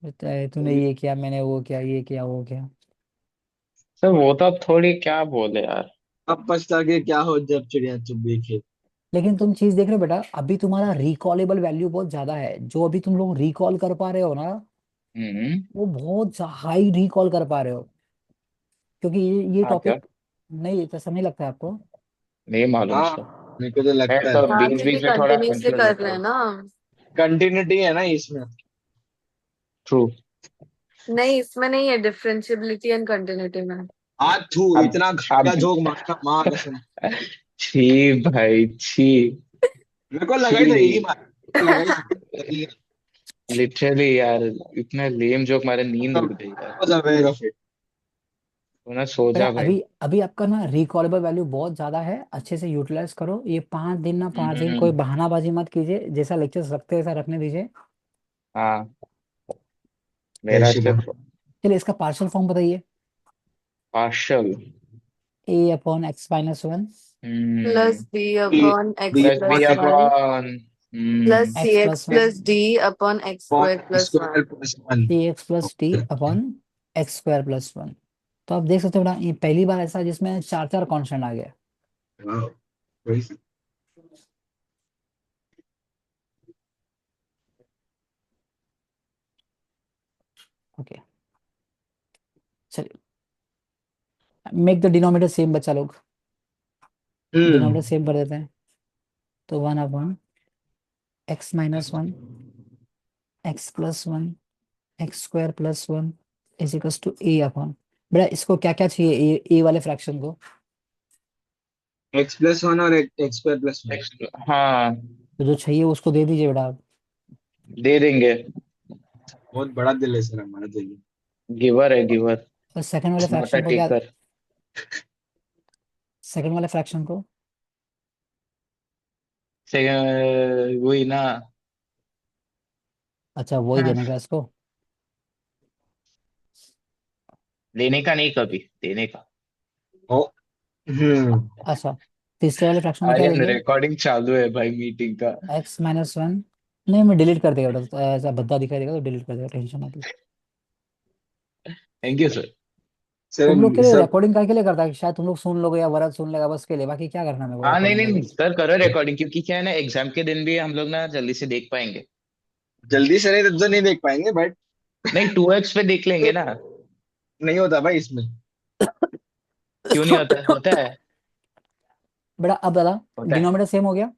बेटा तूने ये किया, मैंने वो किया, ये किया वो किया। सर वो तो अब थोड़ी क्या बोले यार। अब पछता के क्या हो जब चिड़िया चुग गई खेत। लेकिन तुम चीज देख रहे हो बेटा, अभी तुम्हारा रिकॉलेबल वैल्यू बहुत ज्यादा है, जो अभी तुम लोग रिकॉल कर पा रहे हो ना, हम्म। वो बहुत हाई रिकॉल कर पा रहे हो। क्योंकि ये हाँ क्या? टॉपिक, नहीं ऐसा नहीं लगता है आपको? नहीं मालूम हाँ सर। मेरे को तो मैं लगता है। तो हाँ बीच क्योंकि बीच में थोड़ा कंटिन्यूअसली कंफ्यूज कर होता रहे हैं हूँ। ना। कंटिन्यूटी है ना इसमें। ट्रू। नहीं इसमें नहीं है डिफरेंशियबिलिटी एंड कंटिन्यूटी में। आज थू अब इतना अब घाटा जोक मारना माँ कसम। छी भाई छी। मेरे को लगा ही था यही छी। मार। मेरे को लगा ही था यही। लिटरली यार, इतना लेम जोक मारे नींद उड़ गई यार। was aware of it। तू ना सो बेटा जा भाई। अभी अभी आपका ना रिकॉलेबल वैल्यू बहुत ज्यादा है, अच्छे से यूटिलाइज करो ये 5 दिन, ना 5 दिन कोई हम्म। बहानाबाजी मत कीजिए, जैसा लेक्चर रखते हैं ऐसा रखने दीजिए। हाँ जय मेरा श्री राम। सिर्फ चलिए इसका पार्शियल फॉर्म बताइए। Partial. A upon x minus one, plus hmm. B upon x b plus b plus upon one upon. Plus C x x plus one, plus d upon x square plus one. Square plus one. C x plus t upon x square plus one. तो आप देख सकते हो बेटा, ये पहली बार ऐसा जिसमें चार चार कॉन्स्टेंट आ गया। वही से। ओके, चलिए मेक द डिनोमिनेटर सेम बच्चा लोग, डिनोमिनेटर सेम कर देते हैं। तो 1 upon x minus one, x plus one, x square plus one is equals to a upon, बेटा इसको क्या क्या चाहिए, ए वाले फ्रैक्शन को? एक्स प्लस वन और एक्स स्क्वायर प्लस वन। हाँ तो जो चाहिए उसको दे दीजिए बेटा आप। दे देंगे। बहुत बड़ा दिल है सर हमारा दिल। गिवर है गिवर। और सेकंड वाले नॉट अ फ्रैक्शन को क्या? टेकर। सेकंड वाले फ्रैक्शन को? से वही ना। अच्छा वही हाँ, देने का इसको। लेने का नहीं, कभी देने का। ओ। हम्म। अच्छा, तीसरे वाले फ्रैक्शन में क्या आर्यन देंगे? रिकॉर्डिंग चालू है भाई मीटिंग का। एक्स माइनस वन, नहीं मैं डिलीट कर देगा बेटा, तो ऐसा भद्दा दिखाई देगा तो डिलीट कर देगा, टेंशन मत लो। Thank you sir. तुम लोग के सर लिए सब। रिकॉर्डिंग के लिए करता है कि शायद तुम लोग सुन लोगे या वरद सुन लेगा बस के लिए, बाकी क्या करना है मेरे को हाँ नहीं रिकॉर्डिंग नहीं करके? सर, करो रिकॉर्डिंग, क्योंकि क्या है ना, एग्जाम के दिन भी हम लोग ना जल्दी से देख पाएंगे। जल्दी से नहीं तब तो नहीं देख पाएंगे बट नहीं 2x पे देख लेंगे ना। नहीं होता भाई इसमें। क्यों नहीं होता, होता है। बेटा अब बता, होता है। डिनोमिनेटर सेम हो गया,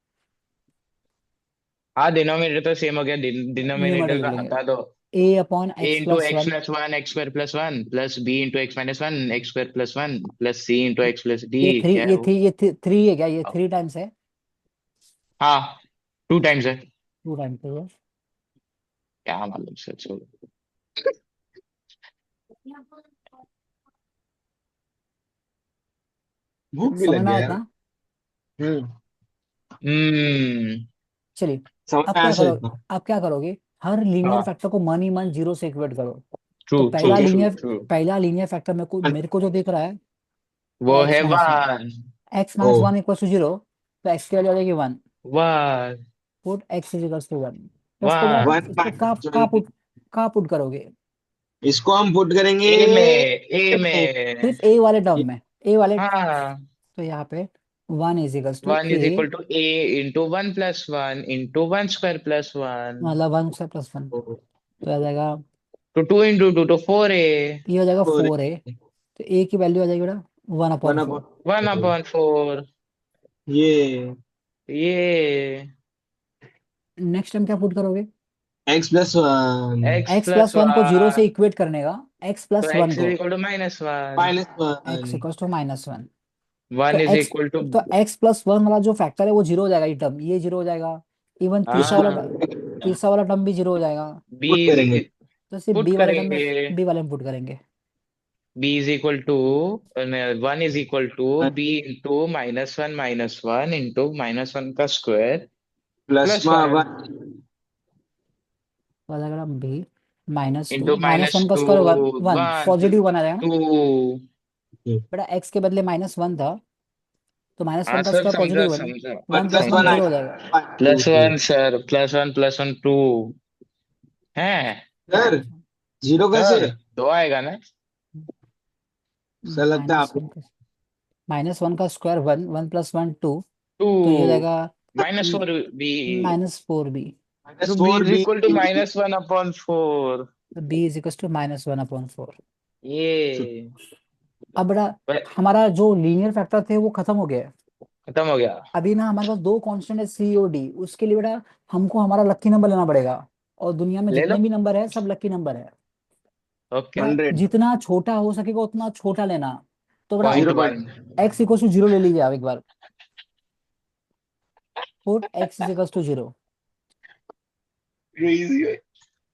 हाँ डिनोमिनेटर तो सेम हो गया, न्यूमरेटर डिनोमिनेटर लिख का लेंगे। हटा दो। A upon a x into plus x one, plus one x square plus one plus b into x minus one x square plus one plus c into x plus d. ये three क्या है ये वो? Three ये three है क्या, ये 3 times है? हाँ 2 टाइम्स है। 2 टाइम पे है। क्या मालूम सर, छोड़ो। भूख भी समझ लग में गया आया यार। इतना? हम्म। चलिए, समझ अब में आया क्या सर करो, इतना। अब क्या करोगे, हर लीनियर हाँ फैक्टर को मन ही मन जीरो से इक्वेट करो। ट्रू तो ट्रू ट्रू ट्रू। पहला लीनियर फैक्टर मेरे को जो दिख रहा है वो वो एक्स है माइनस वन। 1। एक्स ओ। Minus one equal to zero, तो एक्स की वैल्यू आ जाएगी 1। 1 put x is equal to 1। तो इसको बड़ा, 1 वन इसको कहाँ पुट करोगे? इसको हम पुट करेंगे ए में, ए में। में। सिर्फ ए वाले टर्म में, ए वाले। हाँ तो यहाँ पे 1 is equal to 1 a, is equal to a into 1+1 into 1² +1 मतलब 1 से प्लस 1, तो आ जाएगा, तो 2 इंटू 2 तो 4 ए। ये हो जाएगा और 4 ए। तो ए की वैल्यू आ जाएगी बेटा 1 वन अपॉन अपॉन 4। 1/4। ये ये नेक्स्ट टाइम क्या पुट करोगे? x+1 x x plus plus one को जीरो से वन इक्वेट करने का, एक्स तो प्लस वन x इज को, equal to -1। -1। X equal to -1। तो 1 इज एक्स इक्वल टू। तो एक्स प्लस वन वाला जो फैक्टर है वो जीरो हो जाएगा, ये टर्म ये जीरो हो जाएगा। इवन हाँ तीसरा वाला टर्म भी जीरो हो जाएगा। पुट करेंगे। b तो सिर्फ पुट बी वाले टर्म में, करेंगे। बी वाले में पुट करेंगे। b is equal to 1 is equal to b into -1 into -1 का स्क्वायर प्लस प्लस में 1 1। तो आ जाएगा बी -2, इंटू -1 का -2 स्क्वायर 1, 1 1 पॉजिटिव 1 आ जाएगा ना। 2। बेटा एक्स के बदले -1 था, तो -1 हाँ का सर स्क्वायर समझा पॉजिटिव 1, समझा 1 1 प्लस प्लस 1 1 समझा। जीरो हो आएगा जाएगा। 2 +1 सर, +1 2 है सर। जीरो कैसे? सर। 2 आएगा ना। सर लगता है माइनस आप। वन का -1 का स्क्वायर 1, 1 प्लस 1 2, 2 तो ये हो जाएगा -4 b। -4b। तो minus b four is b equal to -1/4। तो b इज इक्वल टू -1/4। ये अब बेटा वह- हमारा जो लीनियर फैक्टर थे वो खत्म हो गया है। खत्म हो गया। अभी ना हमारे पास दो कांस्टेंट है सी और डी, उसके लिए बेटा हमको हमारा लकी नंबर लेना पड़ेगा। और दुनिया में ले लो। जितने भी नंबर है सब लकी नंबर है। ओके। बेटा 100। जितना छोटा हो सकेगा उतना छोटा लेना। तो बेटा point zero point. 1। X equal to zero ले लीजिए आप एक बार। Put x is equal to zero. Crazy crazy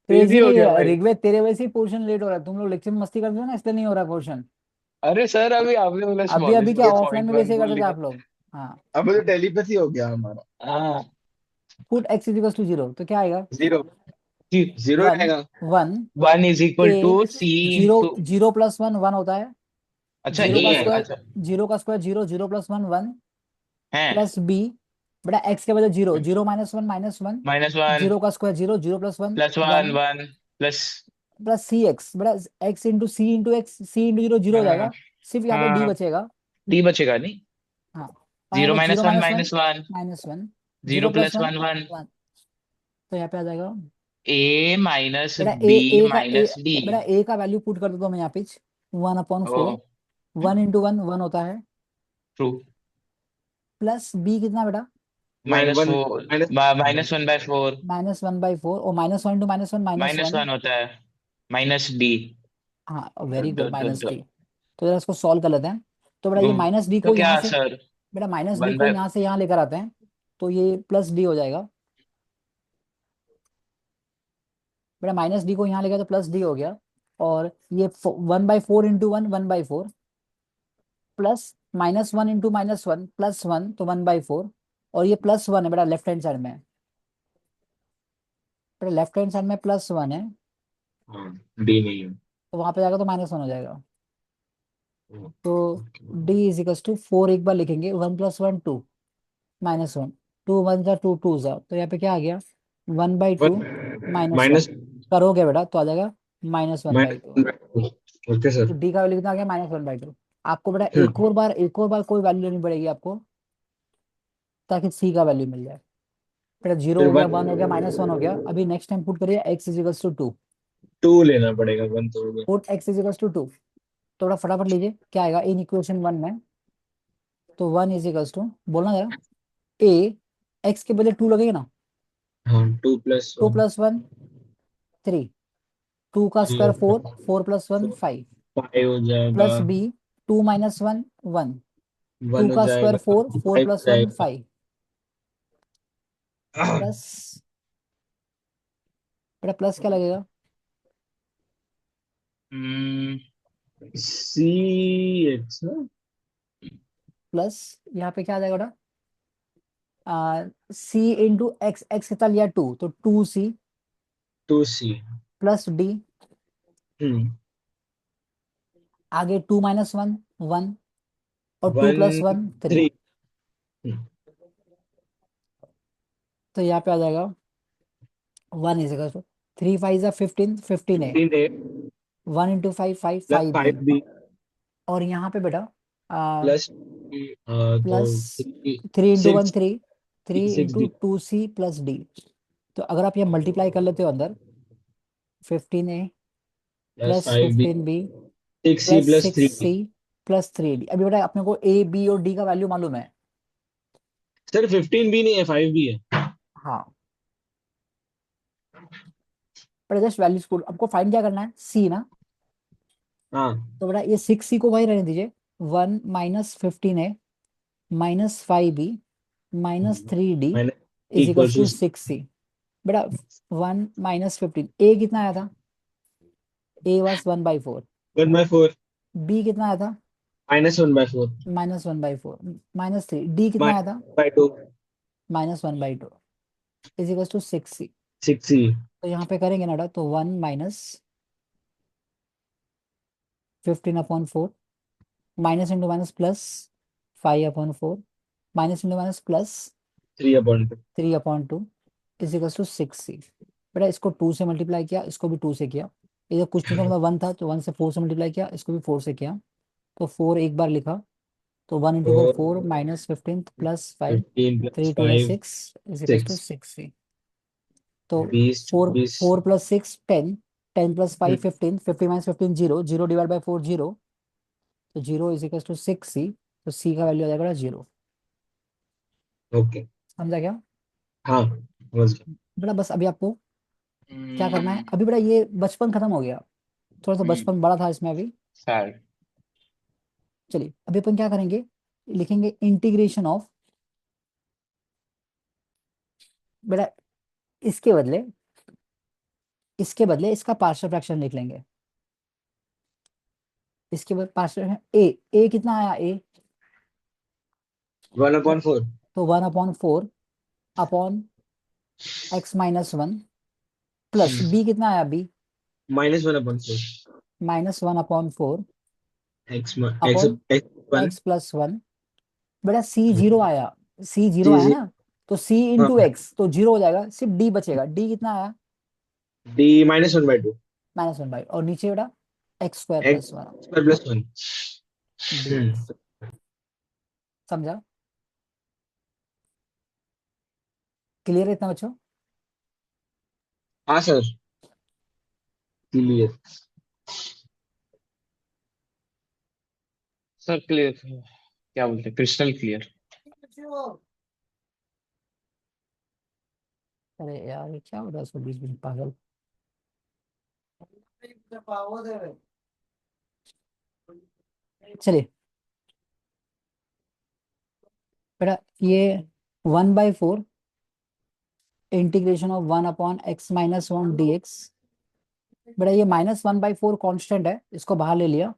crazy हो नहीं गया है भाई। ऋग्वेद, तेरे वजह से ही पोर्शन लेट हो रहा है, तुम लोग लेक्चर में मस्ती करते हो ना, इसलिए नहीं हो रहा पोर्शन। अरे सर अभी आपने बोला अभी अभी स्मॉलेस्ट क्या का ऑफलाइन पॉइंट में भी वन ऐसे बोल करते थे दिया। आप लोग। हाँ, अब तो टेलीपैथी हो गया हमारा। हाँ put x is equal to zero, तो क्या आएगा? जीरो। जीरो 1, आएगा। 1 1 is a, equal to c zero, into. Zero plus 1 1 होता है। अच्छा जीरो ए का है स्क्वायर, अच्छा। जीरो, जीरो प्लस 1 1, है प्लस बी, बेटा एक्स के बजाय जीरो, जीरो -1, -1 जीरो का square zero, zero plus one +1 one, 1 plus. Plus सी एक्स, बेटा x into C into x, C into zero zero हो हाँ जाएगा। सिर्फ यहाँ पे डी हाँ बचेगा। डी बचेगा नहीं। हाँ, और यहाँ 0 पे जीरो -1 -1 -1। -1, 0 zero plus + one 1 1। 1, तो यहाँ पे आ जाएगा ए माइनस बेटा बी ए का ए, माइनस डी। बेटा ए का वैल्यू पुट कर देता हूँ मैं यहाँ पे, 1/4, ओ 1 इंटू 1 1 होता है, ट्रू। प्लस बी कितना बेटा? One one -4 minus. -1/4। -1/4, और -1 इंटू -1 -1। -1 होता है माइनस डी। हाँ वेरी गुड, तो, -d। तो जरा इसको सॉल्व कर लेते हैं। तो बेटा ये -d तो को यहाँ क्या से, सर। बेटा -d 1 को बाय। यहाँ से यहाँ लेकर आते हैं, तो ये +d हो जाएगा। बेटा -d को यहाँ लेकर तो +d हो गया। और ये 1/4 इंटू 1 1/4, प्लस -1 इंटू -1 +1, तो 1/4। और ये +1 है बेटा लेफ्ट हैंड साइड में, बेटा लेफ्ट हैंड साइड में +1 है, हाँ डी नहीं है। तो वहां पे जाएगा तो -1 हो जाएगा। हाँ, तो d इज इक्वल टू 4, एक बार लिखेंगे, 1 + 1 2, -1, 2 1 जा 2 2 जा, तो यहाँ पे क्या आ गया 1/2 -1। माइनस करोगे बेटा तो आ जाएगा -1/2। माइनस। ओके तो सर। डी का वैल्यू कितना आ गया -1/2। आपको बेटा हम्म। एक और बार कोई वैल्यू लेनी पड़ेगी आपको, ताकि सी का वैल्यू मिल जाए। बेटा जीरो फिर हो गया, वन 1 हो गया, -1 हो गया। अभी नेक्स्ट टाइम पुट करिए x is equal to 2। Two लेना पड़ेगा। वन तो हो गया। Put x is equal to 2, तो बड़ा फटाफट लीजिए क्या आएगा इन इक्वेशन 1 में। तो 1 इज इक्वल टू, बोलना जरा, ए, एक्स के बदले 2 लगेगा ना, हाँ 2 + 2 1। + 1 3, 2 का स्क्वायर 4, 4 + 1 5, 5 हो जाएगा। प्लस बी 2 - 1 1, 2 1 हो का स्क्वायर जाएगा। 4, 4 5 हो + 1 जाएगा। 5, प्लस, बेटा प्लस क्या लगेगा? सी एक्स प्लस यहाँ पे क्या आ जाएगा बेटा? सी इंटू एक्स, एक्स कितना लिया 2, तो 2c 2C। प्लस डी, हम्म आगे 2 माइनस 1 1, और 2 वन प्लस 1 3। 3। तो यहाँ पे आ जाएगा 1 इज इक्वल टू 3 5 जा 15, 15a, 15A 1 into 5 5 plus 5b, 5B और यहाँ पे बेटा प्लस तो plus 3 3 into 1 6 3, 3 into 6B 2c plus D. तो अगर आप ये मल्टीप्लाई कर लेते हो अंदर, 15a plus plus 5B 15b 6C plus plus 3B। 6c plus 3d। अभी बेटा अपने को ए बी और डी का वैल्यू मालूम है। सर 15B नहीं है, 5B है। हाँ, पर जस्ट वैल्यूज को आपको फाइंड क्या करना है, सी ना। हाँ तो बेटा ये 6c को वही रहने दीजिए, 1 minus 15a minus 5b minus 3d मैंने is equal equal to to 6c। बेटा 1 माइनस 15, ए कितना आया था? ए वाज 1/4। 1/4 बी कितना आया था? -1/4 -1/4 माइनस 3, डी कितना आया था? -2 -1/2 is equal to 6c। 6C। तो यहाँ पे करेंगे ना बेटा, तो 1 minus 15/4, minus into minus plus 5/4, minus into minus plus 3/2 3/2 is equal to 6c। बेटा इसको 2 से मल्टीप्लाई किया, इसको भी 2 से किया। ये जो क्वेश्चन का मतलब 1 था, तो 1 से 4 से मल्टीप्लाई किया, इसको भी 4 से किया। तो 4 एक बार लिखा, तो 1 इंटू 4 4 4 माइनस 15 प्लस 5, 15 3 प्लस 2 जा 5 6 इज इक्वल टू 6 6c। तो 20 4 24 4 plus 6 10, 10 plus 5 15, 50 minus 15 zero, zero divide by 4 zero, तो zero is equal to 6c। तो c का वैल्यू आ जाएगा 0। ओके। समझा क्या? हाँ समझ गया। बेटा बस अभी आपको क्या करना है, हम्म अभी बेटा ये बचपन खत्म हो गया, थोड़ा सा बचपन बड़ा था इसमें अभी। सर चलिए अभी अपन क्या करेंगे, लिखेंगे इंटीग्रेशन ऑफ, बेटा इसके बदले, इसके बदले इसका पार्शियल फ्रैक्शन लिख लेंगे। इसके बाद पार्शियल ए कितना आया ए? 1/4 तो 1/4 upon x minus 1 plus b कितना आया b? -1/4 -1/4 x x upon x 1 x plus 1। बेटा सी जीरो आया, सी जीरो जी आया जी। ना, तो सी इंटू हाँ एक्स तो जीरो हो जाएगा, सिर्फ डी बचेगा। डी कितना आया? d -1/2 -1/, और नीचे बेटा x square x plus 1 square plus 1। D x. समझा? क्लियर है इतना बच्चों? हाँ सर क्लियर। सर क्लियर, क्या बोलते हैं, क्रिस्टल क्लियर। अरे यार ये क्या हो रहा है इसको बीच बीच पागल। चलिए बेटा ये 1/4 इंटीग्रेशन ऑफ 1/x-1 dx। बेटा ये -1/4 कांस्टेंट है, इसको बाहर ले लिया,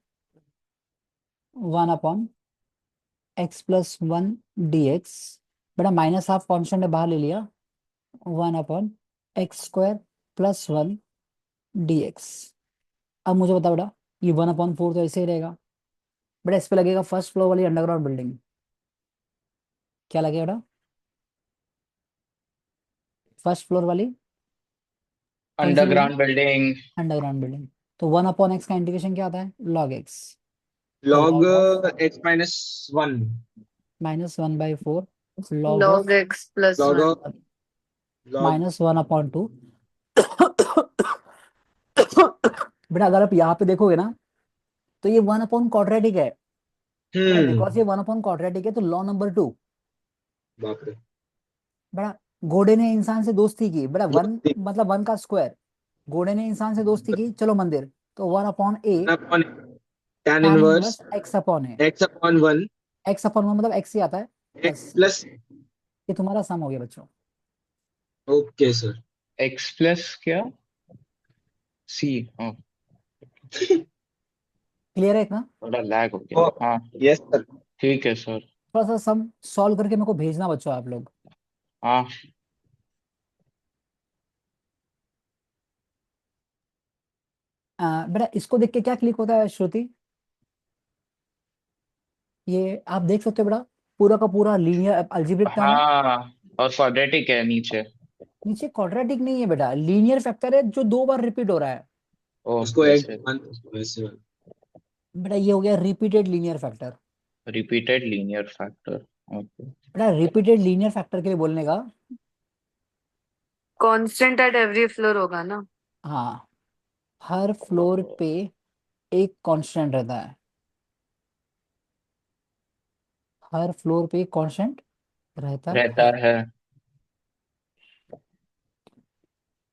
1/x+1 dx। बेटा माइनस हाफ कांस्टेंट है, बाहर ले लिया, 1/x² + 1 dx। अब मुझे बता बेटा, ये 1/4 तो ऐसे ही रहेगा। बेटा इस पे लगेगा फर्स्ट फ्लोर वाली अंडरग्राउंड बिल्डिंग। क्या लगेगा बेटा? फर्स्ट फ्लोर वाली कौन सी building? Underground building. Underground building. तो 1/x का इंटीग्रेशन क्या आता है? log x। तो log log of x-1 -1/4 log log of x plus log 1। of log -1/2। बेटा अगर आप यहाँ पे देखोगे ना, तो ये 1/quadratic है। बेटा बिकॉज ये 1/quadratic है, तो लॉ नंबर 2। बाप रे। बेटा घोड़े ने इंसान से दोस्ती की, बेटा दो 1 तीन मतलब 1 का स्क्वायर। घोड़े ने इंसान से दोस्ती की, चलो मंदिर, तो 1/a upon tan tan inverse inverse x/a। x/1 x/1 मतलब x ही आता है x बस। प्लस ये तुम्हारा सम हो गया बच्चों। Okay sir. एक्स प्लस क्या सी। हाँ, क्लियर है इतना? थोड़ा लैग हो ओ, गया। हाँ यस सर। ठीक है सर। थोड़ा सा सम सॉल्व करके मेरे को भेजना बच्चों आप लोग। हाँ बेटा इसको देख के क्या क्लिक होता है श्रुति? ये आप देख सकते हो बेटा, पूरा का पूरा लीनियर अलजेब्रिक टर्म है। हाँ, और क्वाड्रेटिक है नीचे। नीचे क्वाड्रेटिक नहीं है बेटा, लीनियर फैक्टर है जो 2 बार रिपीट हो रहा है। ओह उसको एक वैसे। वैसे। बेटा ये हो गया repeated linear factor. Repeated linear factor. Okay. बेटा रिपीटेड लीनियर फैक्टर के लिए बोलने का, कांस्टेंट एट एवरी फ्लोर होगा ना? हाँ, हर फ्लोर पे एक कांस्टेंट रहता है। हर फ्लोर पे एक कांस्टेंट रहता रहता है। है।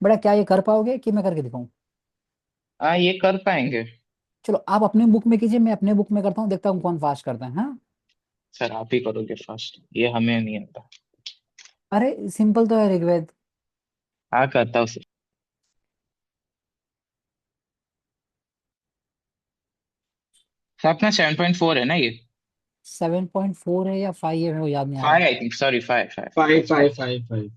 बेटा क्या ये कर पाओगे कि मैं करके दिखाऊं? हाँ ये कर पाएंगे। चलो आप अपने बुक में कीजिए, मैं अपने बुक में करता हूँ, देखता हूँ कौन फास्ट करता है। हाँ, सर आप ही करोगे फर्स्ट, ये हमें नहीं आता। अरे सिंपल तो है ऋग्वेद। हाँ करता हूँ सर। सर अपना 7.4 है ना ये? 7.4 है या 5 है, मेरे को याद नहीं आ रहा। 5 आई थिंक, सॉरी 5 5। 5 5 5 5।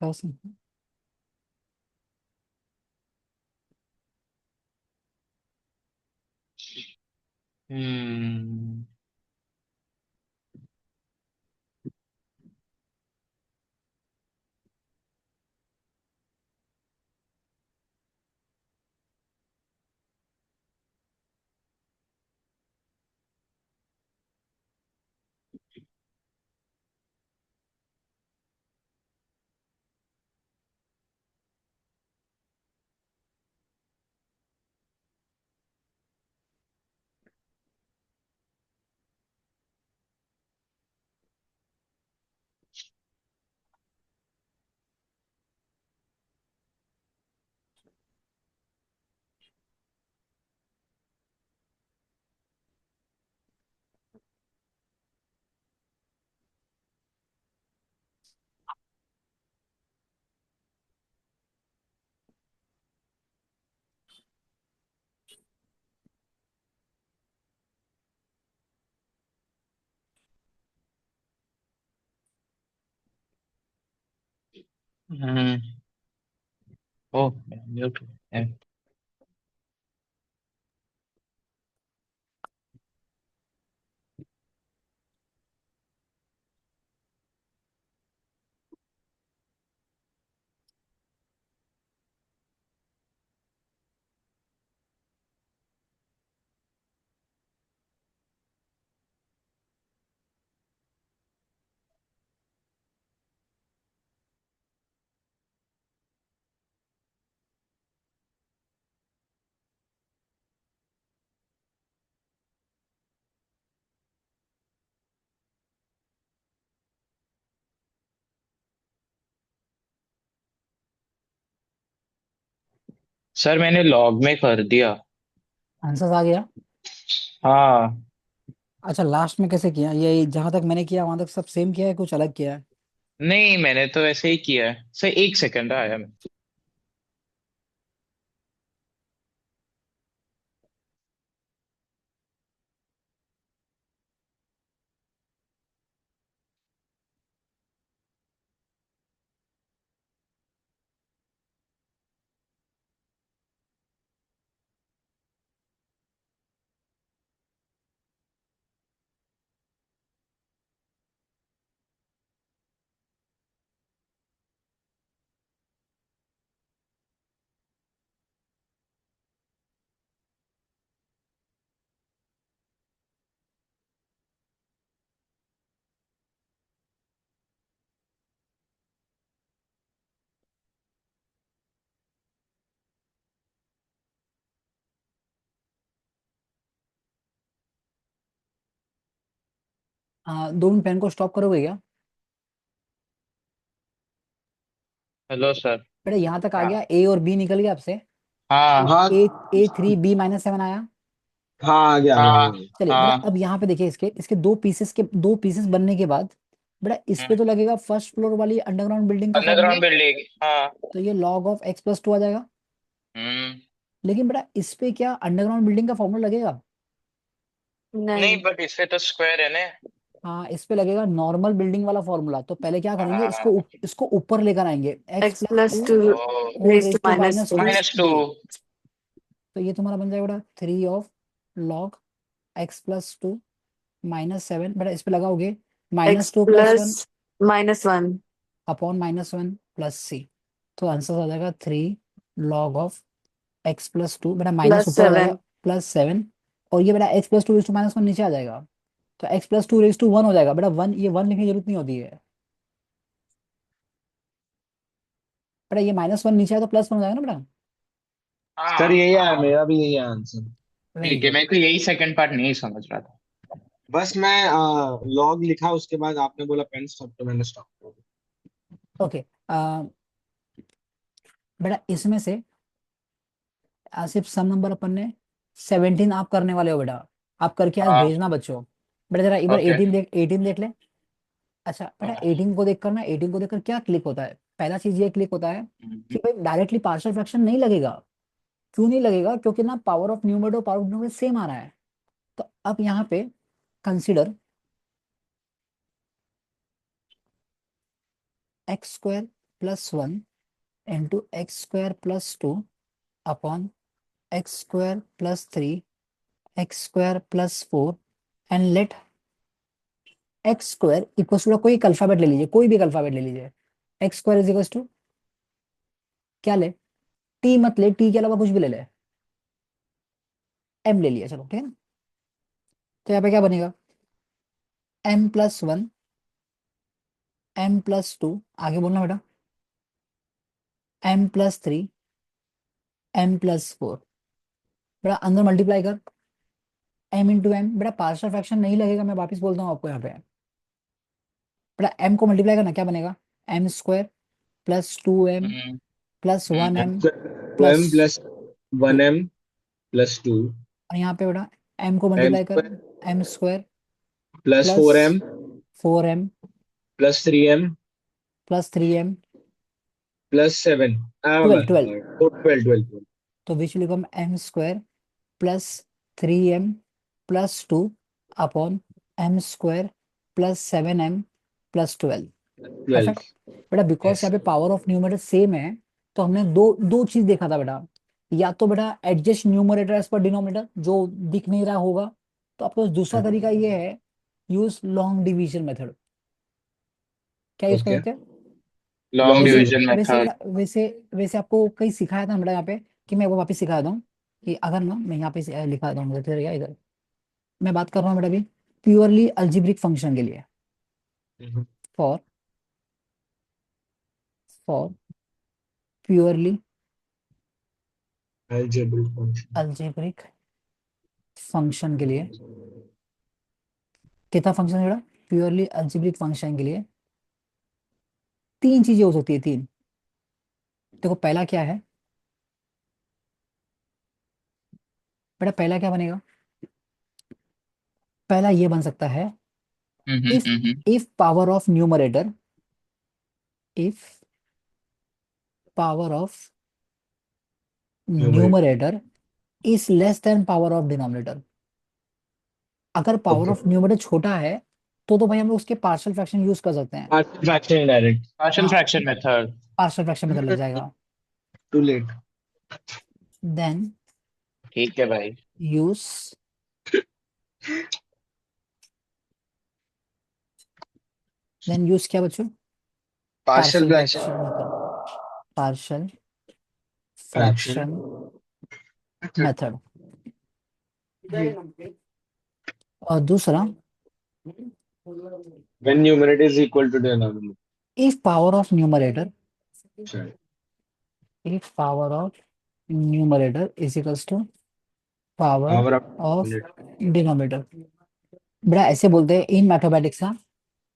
कैसे? हम्म। हम्म। ओह म्यूट है। सर मैंने लॉग में कर दिया। आंसर आ गया? हाँ। अच्छा लास्ट में कैसे किया? ये जहां तक मैंने किया वहां तक सब सेम किया है, कुछ अलग किया है? नहीं मैंने तो ऐसे ही किया है सर, 1 सेकंड आया मैं। दो मिनट पेन को स्टॉप करोगे क्या? Hello sir. बेटा यहाँ तक आ हाँ गया, ए और बी निकल गया आपसे। हाँ हाँ ए 3 B-7 आया। हाँ, आ गया आ गया आ हाँ। गया। चलिए बेटा, हाँ। अब यहाँ पे देखिए, इसके इसके दो पीसेस बनने के बाद बेटा इस पे तो लगेगा फर्स्ट फ्लोर वाली अंडरग्राउंड बिल्डिंग का फॉर्मूला। अंडरग्राउंड बिल्डिंग, हाँ। तो ये log ऑफ x+2 आ जाएगा। हम्म। लेकिन बेटा इस पे क्या अंडरग्राउंड बिल्डिंग का फॉर्मूला लगेगा? नहीं। नहीं, बट इससे तो स्क्वायर है ना। हाँ, इस पे लगेगा नॉर्मल बिल्डिंग वाला फॉर्मूला। तो पहले क्या करेंगे, हाँ। इसको ऊपर लेकर आएंगे, x x plus plus two two oh, whole raise to raise to minus minus two two -2। B. तो ये तुम्हारा बन जाएगा बेटा 3 ऑफ log x+2 -7। बेटा इस पे लगाओगे x -2 + 1 प्लस -1। अपॉन -1 प्लस सी। तो आंसर आ जाएगा 3 log ऑफ x+2। बेटा माइनस प्लस ऊपर आ जाएगा 7। +7। और ये बेटा x+2 रेज टू -1 नीचे आ जाएगा। तो x+2 रेज टू 1 हो जाएगा। बेटा वन, ये 1 लिखने की जरूरत नहीं होती है। बेटा ये -1 नीचे आया तो +1 हो जाएगा ना बेटा। सर हाँ। यही आया, मेरा भी यही है आंसर। वेरी ठीक है, गुड। मैं तो यही सेकंड पार्ट नहीं समझ रहा था। बस मैं लॉग लिखा, उसके बाद आपने बोला पेन स्टॉप, तो मैंने स्टॉप कर दिया। ओके। बेटा इसमें से सिर्फ सम नंबर अपन ने 17 आप करने वाले हो बेटा। आप करके आज हाँ। भेजना बच्चों। बेटा जरा एक बार ओके। 18 देख ले। अच्छा बेटा 18 को देखकर ना, 18 को देखकर क्या क्लिक होता है? पहला चीज ये क्लिक होता है कि भाई डायरेक्टली पार्शियल फ्रैक्शन नहीं लगेगा। क्यों नहीं लगेगा? क्योंकि ना पावर ऑफ न्यूमरेटर और पावर ऑफ डिनोमिनेटर सेम आ रहा है। तो अब यहाँ पे consider x² + 1 into x² + 2 upon x² + 3 x² + 4 and let x² equal to, कोई एक अल्फाबेट ले लीजिए, कोई भी एक अल्फाबेट ले लीजिए। x² इज इक्वल टू क्या ले? टी मत ले, टी के अलावा कुछ भी ले ले। m ले लिया, चलो ठीक है ना। तो यहाँ पे क्या बनेगा? m+1 m+2, आगे बोलना बेटा, m+3 m+4। बेटा अंदर मल्टीप्लाई कर, m × m। बेटा पार्शियल फ्रैक्शन नहीं लगेगा, मैं वापस बोलता हूँ आपको यहाँ पे। बेटा m को मल्टीप्लाई करना, क्या बनेगा? m² + 2m + 1m m plus plus one 2। M plus two और यहाँ पे बेटा m को एम मल्टीप्लाई कर, square m² plus plus 4m 4m plus 3m plus 3m plus 7। 12 12। 12 12। तो which will become m² + 3m + 2 upon m² + 7m + 12। 12। Perfect. बेटा because yes. यहाँ पे पावर ऑफ न्यूमरेटर सेम है, तो हमने दो दो चीज देखा था बेटा। या तो बेटा adjust numerator as per denominator, जो दिख नहीं रहा होगा। तो आपके पास दूसरा तरीका ये है, यूज लॉन्ग डिवीजन मेथड। क्या यूज कर ओके। सकते हैं? लॉन्ग लॉन्ग वैसे डिवीजन वैसे मेथड। बेटा वैसे आपको कहीं सिखाया था ना बेटा यहाँ पे, कि मैं वो वापस सिखा दूँ। कि अगर ना मैं यहाँ पे लिखा दूँ, मुझे फिर इधर मैं बात कर रहा हूँ बेटा अभी प्योरली अल्जीब्रिक फंक्शन के लिए। For for purely algebraic function. Algebraic function के लिए। कितना फंक्शन है बेटा? प्योरली अल्जीब्रिक फंक्शन के लिए तीन चीजें हो सकती है, तीन। देखो पहला क्या है बेटा, पहला क्या बनेगा? पहला ये बन सकता है, if if power of numerator, if power of numerator. Numerator is less than power of denominator. अगर पावर ओके। ऑफ न्यूमरेटर छोटा है तो भाई हम लोग उसके पार्शियल फ्रैक्शन यूज कर सकते हैं। Fraction direct. पार्शियल हाँ, फ्रैक्शन मेथड। पार्शियल फ्रैक्शन में तो लग जाएगा। To late. देन ठीक है भाई। यूज देन यूज क्या बच्चों? Partial partial fraction. Fraction method. Partial fraction. Fraction method. और दूसरा, when numerator is equal to denominator. If power of numerator, अच्छा। If power of numerator is equals to power power of of numerator. Denominator. बेटा ऐसे बोलते हैं in mathematics ना,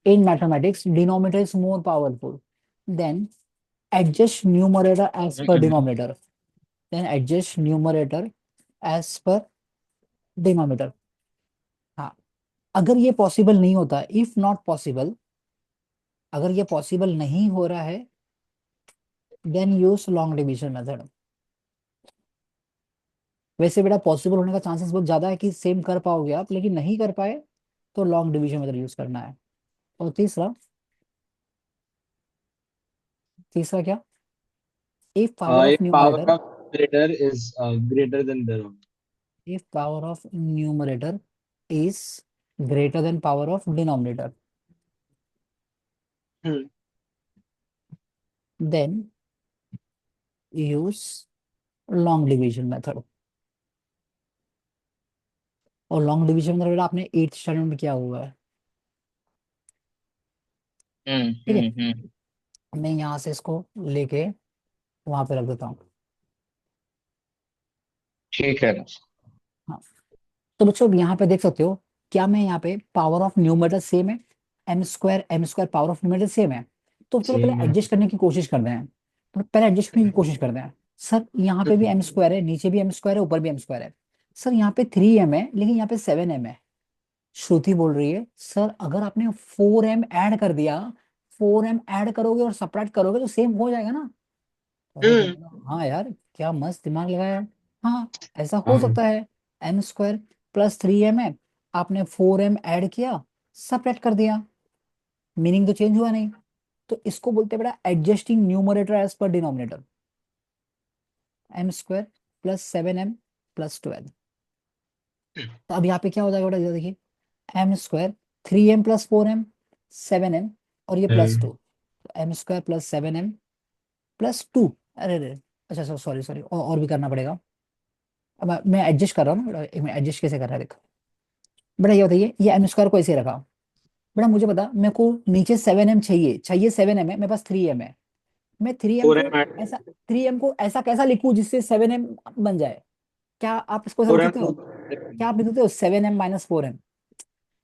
in mathematics denominator is more powerful than adjust numerator as per denominator, then adjust numerator as per denominator. हाँ, अगर ये possible नहीं होता, इफ नॉट पॉसिबल, अगर ये पॉसिबल नहीं हो रहा है, then use long division method. वैसे बेटा पॉसिबल होने का चांसेस बहुत ज्यादा है कि सेम कर पाओगे आप, लेकिन नहीं कर पाए तो लॉन्ग डिवीजन मेथड यूज करना है। और तीसरा, तीसरा क्या, if power if of power numerator, of greater is greater than the wrong. if power of numerator is greater than power of denominator, Hmm. then use long division method। और long division method आपने 8th standard में किया हुआ है। ठीक है, हम्म। मैं यहाँ से इसको लेके वहां पे रख देता हूँ। ठीक है ना। हाँ, तो बच्चों अब यहाँ पे देख सकते हो, क्या मैं यहाँ पे पावर ऑफ न्यूमरेटर सेम है, m square power of numerator same है। तो चलो पहले Same है। एडजस्ट करने की कोशिश करते हैं, तो पहले एडजस्ट करने की कोशिश करते हैं। सर यहाँ पे भी एम स्क्वायर है, नीचे भी एम स्क्वायर है, ऊपर भी एम स्क्वायर है। सर यहाँ पे 3m है, लेकिन यहाँ पे 7m है। श्रुति बोल रही है सर अगर आपने 4m ऐड कर दिया, 4m ऐड करोगे और सब्ट्रैक्ट करोगे तो सेम हो जाएगा ना। अरे मैं हम्म। बोला, हाँ यार क्या मस्त दिमाग लगाया। हाँ, ऐसा हो हाँ। सकता है। एम स्क्वायर प्लस 3m है, आपने 4m ऐड किया, सब्ट्रैक्ट कर दिया, मीनिंग तो चेंज हुआ नहीं। तो इसको बोलते हैं बेटा adjusting numerator as per denominator. M square plus 7m plus 12। तो अब यहाँ पे क्या हो जाएगा बेटा, ये देखिए, M square 3m plus 4m, 7m, और ये plus hmm. 2, m square plus 7m plus 2। अरे अरे, अच्छा सर सॉरी सॉरी, और भी करना पड़ेगा। अब मैं एडजस्ट कर रहा हूँ ना बेटा, एक मिनट, एडजस्ट कैसे कर रहा है देखो। बेटा ये बताइए, ये एम स्क्वायर को ऐसे रखा। बेटा मुझे बता, मेरे को नीचे 7m चाहिए, चाहिए 7m है, मेरे पास 3m है। मैं 3m फोर को एम ऐसा, 3m को ऐसा कैसा लिखूं जिससे 7m बन जाए। क्या आप इसको ऐसा लिख फोर सकते एम हो, क्या आप लिख सकते हो 7m माइनस 4m।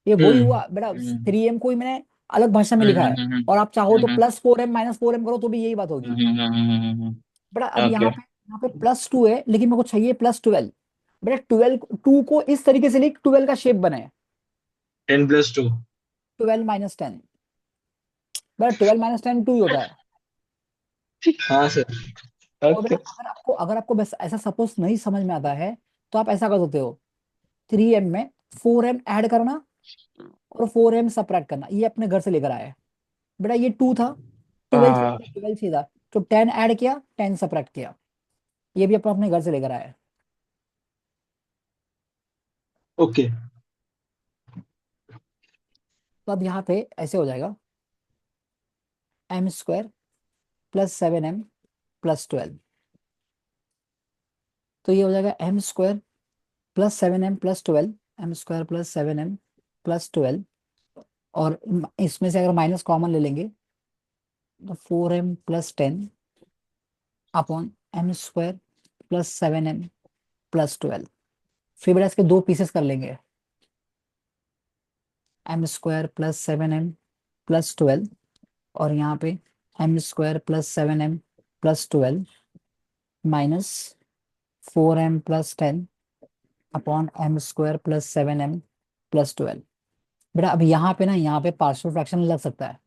ये वही हम्म। हुआ बेटा, हम्म 3m को ही मैंने अलग भाषा में लिखा है, और आप चाहो तो हम्म प्लस 4m माइनस 4m करो तो भी यही बात होगी। बेटा अब ओके। यहाँ पे +2 है, लेकिन मेरे को चाहिए +12। बेटा 12, 2 को इस तरीके से लिख, 12 का शेप बने, 10+2। 12 - 10। बेटा 12 - 10 2 ही होता है। हाँ सर। और बेटा ओके। अगर आपको बस ऐसा सपोज नहीं समझ में आता है, तो आप ऐसा कर सकते हो, 3m में 4m ऐड करना और 4m सब्ट्रैक्ट करना, ये अपने घर से लेकर आया है। बेटा ये 2 था, 12 आ, चाहिए था, 12 चाहिए था, तो 10 ऐड किया, 10 सब्ट्रैक्ट किया, ये भी अपना अपने घर से लेकर आया है। ओके। तो अब यहाँ पे ऐसे हो जाएगा, m square plus 7m plus 12। तो ये हो जाएगा m square plus 7m plus 12, m square plus 7m plus 12। और इसमें से अगर माइनस कॉमन ले लेंगे, तो 4m plus 10 upon m square plus 7m plus 12। फिर बेटा इसके दो पीसेस कर लेंगे, M square plus 7m plus 12, और यहाँ पे m square plus 7m plus 12 minus 4m plus 10 upon m square plus 7m plus 12। बेटा अब यहाँ पे ना, यहाँ पे पार्शियल फ्रैक्शन लग सकता है।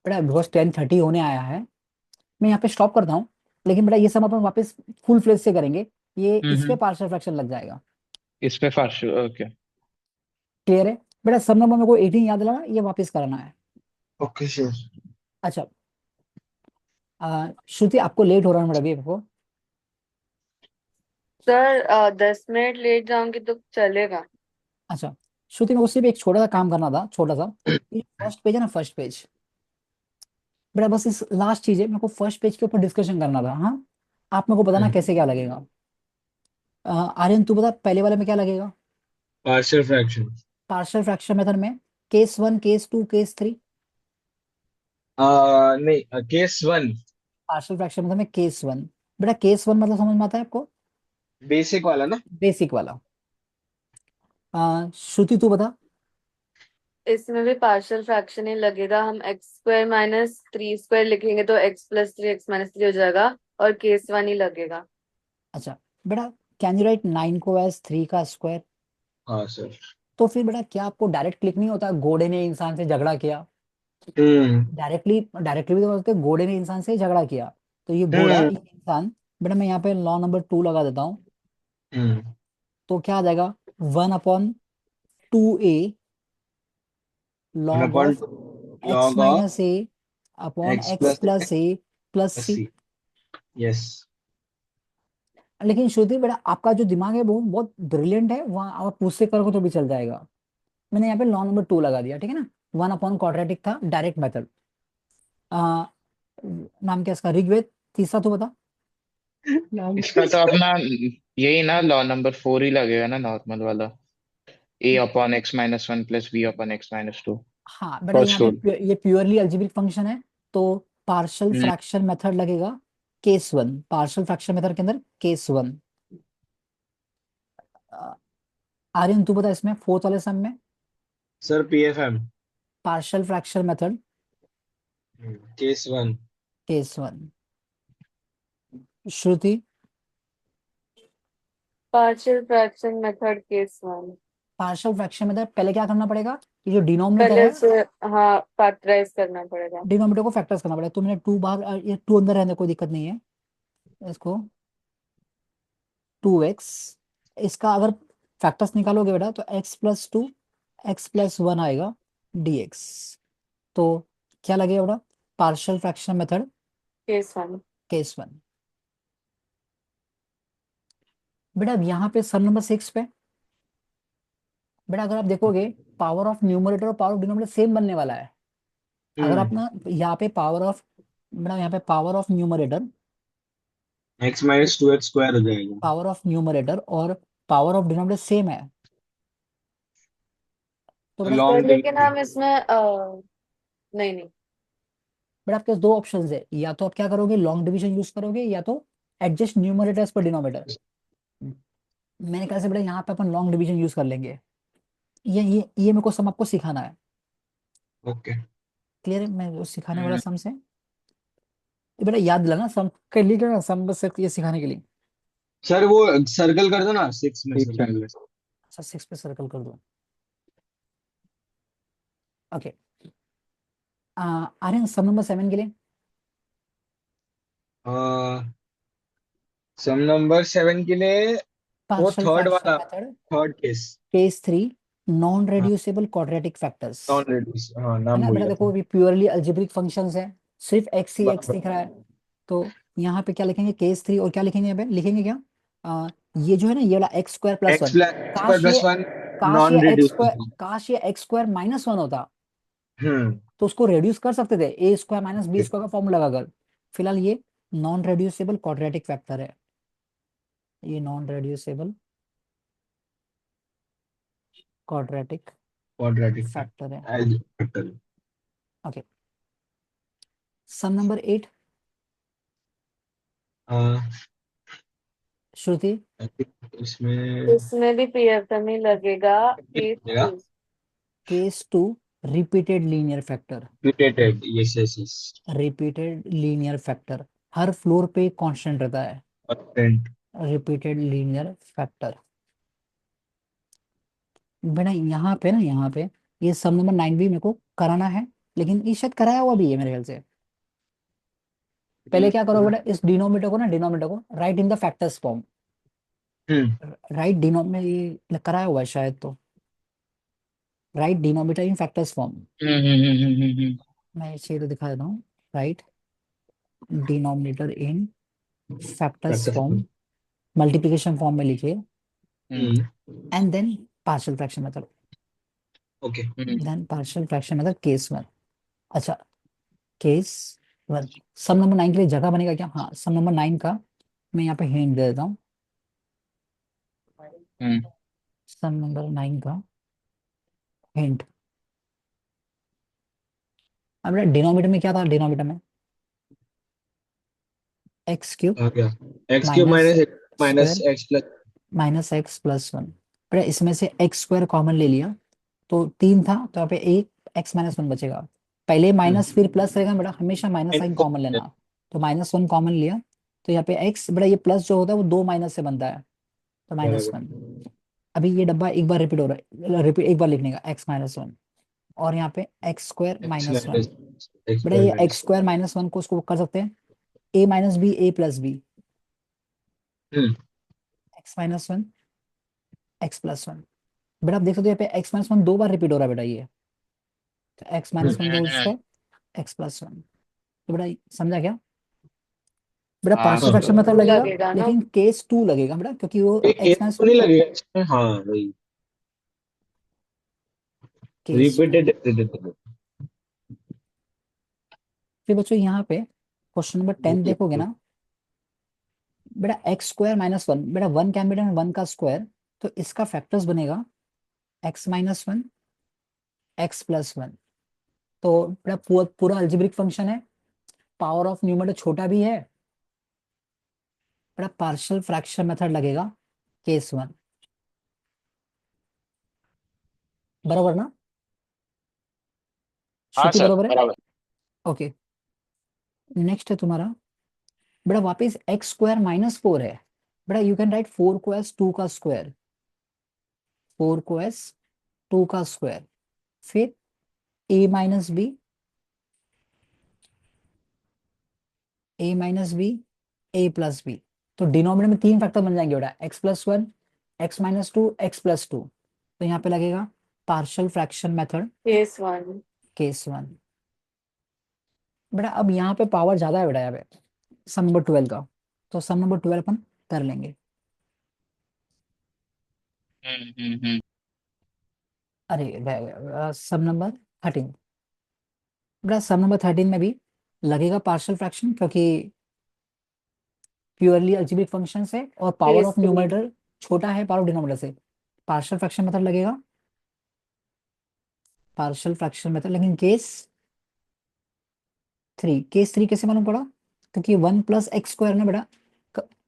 बेटा बिकॉज 10:30 होने आया है, मैं यहाँ पे स्टॉप करता हूँ, लेकिन बेटा ये सब अपन वापस फुल फ्लेज से करेंगे, ये इस पे हम्म। पार्शियल फ्रैक्शन लग जाएगा। इस पे फास्ट ओके। क्लियर है बेटा, सब नंबर मेरे को 18 याद लाना, ये वापस कराना है। Okay sir. अच्छा, श्रुति आपको लेट हो रहा है मेरा अभी को। सर 10 मिनट लेट जाऊंगी तो चलेगा? अच्छा, श्रुति मेरे को सिर्फ एक छोटा सा काम करना था, छोटा सा। ये फर्स्ट पेज है ना, फर्स्ट पेज, बेटा बस इस लास्ट चीज है, मेरे को फर्स्ट पेज के ऊपर डिस्कशन करना था। हाँ, आप मेरे को बताना कैसे क्या लगेगा। आर्यन तू बता पहले वाले में क्या लगेगा, partial fraction. Partial fraction method में केस 1 केस 2 केस 3। नहीं, केस 1। पार्शियल फ्रैक्शन मेथड में केस 1, बेटा केस 1 मतलब समझ में आता है आपको, बेसिक वाला ना। बेसिक वाला। श्रुति तू बता, इसमें भी पार्शियल फ्रैक्शन ही लगेगा। हम x² - 3² लिखेंगे तो x+3 x-3 हो जाएगा और केस 1 ही लगेगा। अच्छा बेटा, कैन यू राइट 9 को एज 3 का स्क्वायर? हाँ सर। तो फिर बेटा क्या आपको डायरेक्ट क्लिक नहीं होता, घोड़े ने इंसान से झगड़ा किया? हम्म। डायरेक्टली डायरेक्टली भी तो बोलते हैं, घोड़े ने इंसान से झगड़ा किया। तो ये घोड़ा, हम्म। ये इंसान। बेटा मैं यहाँ पे लॉ नंबर 2 लगा देता हूँ। हम्म। तो क्या आ जाएगा? 1/2a one log upon of x log of minus a upon x x plus plus a plus c। C. Yes. लेकिन श्रुति बेटा, आपका जो दिमाग है वो बहुत ब्रिलियंट है, वहाँ आप मुझसे करोगे तो भी चल जाएगा। मैंने यहाँ पे लॉ नंबर 2 लगा दिया, ठीक है ना। 1/क्वाड्रेटिक था, डायरेक्ट मेथड। नाम क्या इसका, ऋग्वेद? तीसरा तो बता। इसका तो अपना यही ना, लॉ नंबर 4 ही लगेगा ना, नॉर्मल वाला। a/x-1 plus b/x-2। हाँ बेटा, फर्स्ट यहाँ पे रूल। ये प्योरली अलजेब्रिक फंक्शन है, तो पार्शियल फ्रैक्शन मेथड लगेगा। केस 1, पार्शियल फ्रैक्शन मेथड के अंदर केस 1। आर्यन तू बता, इसमें फोर्थ वाले सम में sir PFM partial fraction method case 1। Case 1। Shruti? Partial fraction method case 1। Partial fraction method पहले क्या करना पड़ेगा? ये जो डिनोमिनेटर पहले है, उसे, हाँ, फैक्टराइज करना पड़ेगा। डिनोमिनेटर को फैक्टर्स करना पड़ेगा। तो मैंने 2 बाहर, ये 2 अंदर रहने कोई दिक्कत नहीं है। इसको 2x, इसका अगर फैक्टर्स निकालोगे बेटा तो x+2 x+1 आएगा dx। तो क्या लगेगा बेटा? Partial fraction method case 1। Case 1। बेटा अब यहाँ पे सम नंबर 6 पे, बेटा अगर आप देखोगे, पावर ऑफ न्यूमरेटर और पावर ऑफ डिनोमिनेटर सेम बनने वाला है। अगर आप ना यहाँ पे पावर ऑफ, बेटा यहाँ पे x-2x² हो जाएगा। पावर ऑफ न्यूमरेटर और पावर ऑफ डिनोमिनेटर सेम है। तो बेटा लॉन्ग लेकिन डिवीजन। हम इसमें नहीं नहीं, बेटा आपके पास दो ऑप्शन है, या तो आप क्या करोगे, लॉन्ग डिवीजन यूज करोगे, या तो एडजस्ट न्यूमरेटर्स पर डिनोमिनेटर। मैंने कहा से बेटा यहाँ पे अपन लॉन्ग डिवीजन यूज कर लेंगे। ये मेरे को सम आपको सिखाना है। ओके। क्लियर है? मैं जो सिखाने वाला सम से, ये बेटा याद दिलाना, सम कर ली क्या, सम बस सिर्फ ये सिखाने के लिए। सर वो सर्कल कर दो ना, 6 में ठीक है। सर्कल। अच्छा 6 पे सर्कल कर दो। ओके। आर्यन सम नंबर 7 के लिए सम नंबर 7 के लिए वो पार्शियल थर्ड फ्रैक्शन वाला, method third case. Case 3, non हाँ, reducible quadratic factors. Non reduce, हाँ है नाम ना भूल बेटा, गया देखो था। ये प्योरली अल्जेब्रिक फंक्शंस है, सिर्फ एक्स ही एक्स बराबर। दिख रहा है। तो यहाँ पे क्या लिखेंगे, केस 3, और क्या लिखेंगे यहाँ पे, लिखेंगे क्या, ये जो है ना, ये वाला x² + 1। काश ये x+1 काश ये नॉन एक्स स्क्वायर रेड्यूसिबल। काश ये x² -1 होता, हम्म। तो उसको रेड्यूस कर सकते थे a² - b² का फॉर्मूला लगाकर। फिलहाल ये नॉन रेड्यूसेबल क्वाड्रेटिक फैक्टर है, ये non reducible quadratic quadratic factor है। Factor. Okay. Sum number 8, Shruti? इसमें इसमें भी पीएफएम ही लगेगा। Case 2। Case 2, repeated linear factor. Repeated, yes yes yes. Repeated linear factor हर फ्लोर पे कांस्टेंट रहता है। परसेंट। Repeated linear factor. बेटा यहाँ पे ना, यहाँ पे ये सम नंबर 9 भी मेरे को कराना है, लेकिन ये शायद कराया हुआ भी है मेरे ख्याल से। पहले क्या करो बेटा, इस डिनोमिनेटर को ना, डिनोमिनेटर को right in the factors form. Hmm. Right denominator, ये कराया हुआ है शायद, तो right denominator in factors form. मैं इसे तो दिखा देता हूँ। Right denominator in factors form, multiplication form में लिखिए, and then partial fraction method, okay. Then partial fraction method case 1। अच्छा, केस 1। सम नंबर 9 के लिए जगह बनेगा क्या? हाँ, सम नंबर 9 का मैं यहाँ पे हिंट दे देता हूँ। सम नंबर 9 का हिंट, अब डिनोमिनेटर में क्या था, डिनोमिनेटर में x³ आ गया। x³ minus minus square x plus. -x + 1। इसमें से x² कॉमन ले लिया, तो 3 था, तो यहाँ पे एक x-1 बचेगा। पहले माइनस फिर प्लस रहेगा बेटा, हमेशा माइनस साइन कॉमन लेना। तो -1 कॉमन लिया, तो यहाँ पे x बेटा, ये प्लस जो होता है वो 2 माइनस से बनता है, तो -1। अभी ये डब्बा एक बार रिपीट हो रहा है, रिपीट एक बार लिखने का, x-1, और यहाँ पे x² - 1। बेटा ये x² - 1 को उसको कर सकते हैं a-b a+b, x-1 x+1। बेटा आप देख सकते हो यहाँ पे x-1 2 बार रिपीट हो रहा है बेटा ये, तो x-1 का होल स्क्वायर x+1। तो बेटा समझा क्या? बेटा हाँ पार्शियल फ्रैक्शन मेथड लगेगा, लगेगा ना। लेकिन केस 2 लगेगा बेटा, क्योंकि वो ये केस तो x-1 नहीं लगेगा इसमें, हाँ वही केस 2। रिपीटेड। फिर बच्चों यहाँ पे क्वेश्चन नंबर 10 देखोगे ना बेटा, x² - 1, बेटा 1 कैन बी डन 1 का स्क्वायर, तो इसका फैक्टर्स बनेगा x-1 x+1। तो बेटा पूरा पूरा अल्जेब्रिक फंक्शन है, पावर ऑफ न्यूमरेटर छोटा भी है, बेटा पार्शियल फ्रैक्शन मेथड लगेगा केस 1, बराबर ना? हाँ श्रुति सर बराबर है? बराबर। ओके, नेक्स्ट है तुम्हारा बेटा, वापिस x² - 4 है। बेटा यू कैन राइट 4 को एस 2 का स्क्वायर, 4 को एस 2 का स्क्वायर, फिर a-b a-b a+b। तो डिनोमिनेटर में 3 फैक्टर बन जाएंगे बेटा, x+1 x-2 x+2। तो यहाँ पे लगेगा partial fraction method case 1। Case 1। बेटा अब यहाँ पे पावर ज्यादा है बेटा, यहाँ पे सम नंबर 12 का, तो सम नंबर 12 अपन कर लेंगे। हम्म। अरे सम नंबर 13। बेटा सम नंबर 13 में भी लगेगा पार्शियल फ्रैक्शन, क्योंकि प्योरली अलजेब्रिक फंक्शन है और पावर केस ऑफ 3। न्यूमरेटर छोटा है पावर ऑफ डिनोमिनेटर से। पार्शियल फ्रैक्शन मेथड लगेगा, पार्शियल फ्रैक्शन मेथड, लेकिन केस 3, केस 3 कैसे मालूम पड़ा? क्योंकि 1 + x² ना बेटा,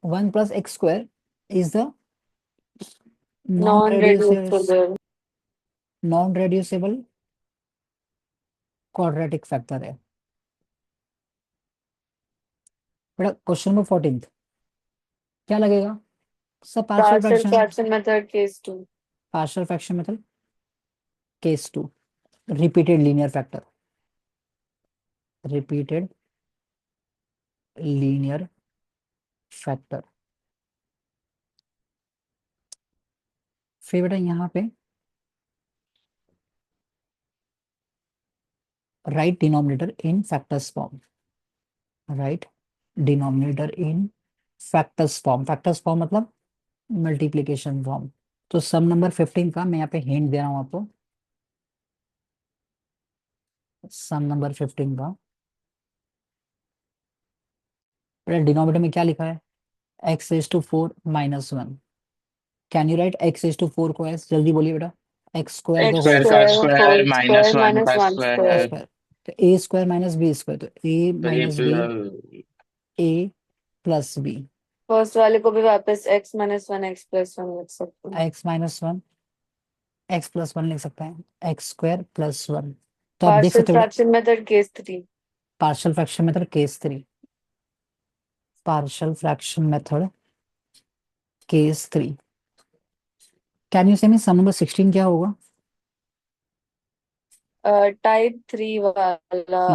1 + x² is the non non reducible reducible. Non reducible quadratic factor है। बेटा क्वेश्चन नंबर 14 क्या लगेगा? सब partial partial fraction, fraction method case 2। Partial fraction method case 2, repeated linear factor, repeated linear factor. फिर बेटा यहाँ पे right denominator in factors form, right denominator in factors form मतलब मल्टीप्लीकेशन फॉर्म। तो सम नंबर 15 का मैं यहाँ पे हिंट दे रहा हूँ आपको, सम नंबर 15 का बेटा डिनोमिनेटर में क्या लिखा है? x⁴ - 1। Can you right x⁴ को एस, जल्दी बोलिए बेटा, x² का एक्स होल स्क्वायर का square square whole minus square one minus का वन स्क्वायर। स्क्वायर। स्क्वायर, तो a² - b स्क्वायर, तो a तो ये - b a+b, फर्स्ट वाले को भी वापस x-1 x+1 लिख सकते हैं। x-1 x+1 लिख सकते हैं, x² + 1। तो आप देख पार्शियल सकते हो बेटा fraction method case 3। Partial fraction method case 3, partial fraction method case 3। Can you से मी सम नंबर 16 क्या होगा? टाइप 3 वाला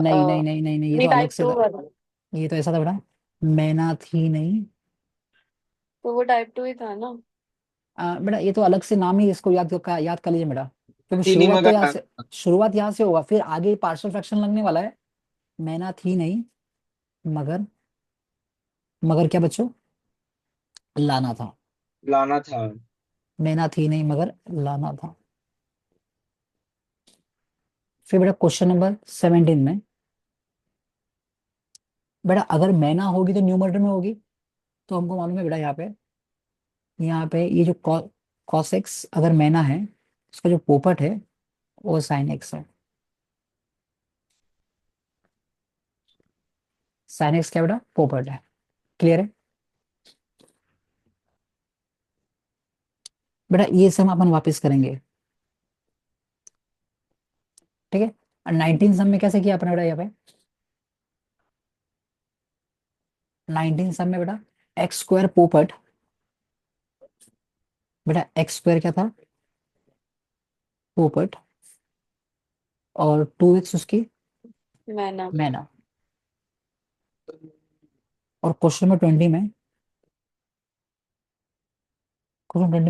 नहीं नहीं नहीं नहीं नहीं, ये नहीं, तो अलग टाइप से 2 था। वाला। ये तो ऐसा था बेटा, मैनाथ ही नहीं। तो वो टाइप 2 ही था ना। बेटा ये तो अलग से नाम ही, इसको याद कर लीजिए बेटा, क्योंकि इनिमा शुरुआत तो यहाँ का से, शुरुआत यहाँ से होगा, फिर आगे पार्शियल फ्रैक्शन लगने वाला है। मैनाथ ही नहीं, मगर, मगर क्या बच्चों? लाना था। लाना था। मेहनत ही नहीं मगर लाना था। फिर बेटा क्वेश्चन नंबर 17 में बेटा, अगर मैना होगी तो न्यूमरेटर में होगी, तो हमको मालूम है बेटा यहाँ पे ये जो कॉस एक्स अगर मैना है, उसका जो पोपट है वो साइन एक्स है। साइन एक्स क्या बेटा? पोपट है। क्लियर है बेटा? ये सब अपन वापस करेंगे, ठीक है। 19 सम में कैसे किया आपने बेटा यहाँ पे? 19 सम में बेटा एक्स स्क्वायर पोपट, बेटा एक्स स्क्वायर क्या था? पोपट, और 2x उसकी मैना। मैना। और क्वेश्चन 20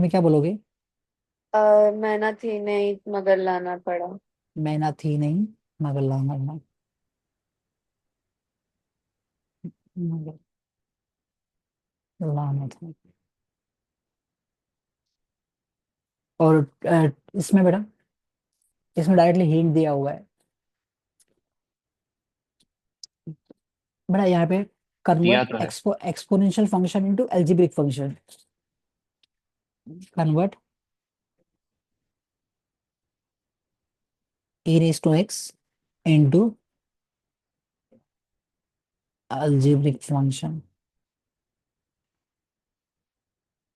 में क्या बोलोगे? मैना थी नहीं मगर लाना पड़ा। मैना थी नहीं मगर मगर लाना था। और इसमें बेटा, इसमें डायरेक्टली हिंट दिया हुआ है बेटा यहाँ पे, दिया कन्वर्ट तो है। Exponential function into algebraic function. Convert e raised to x into algebraic function.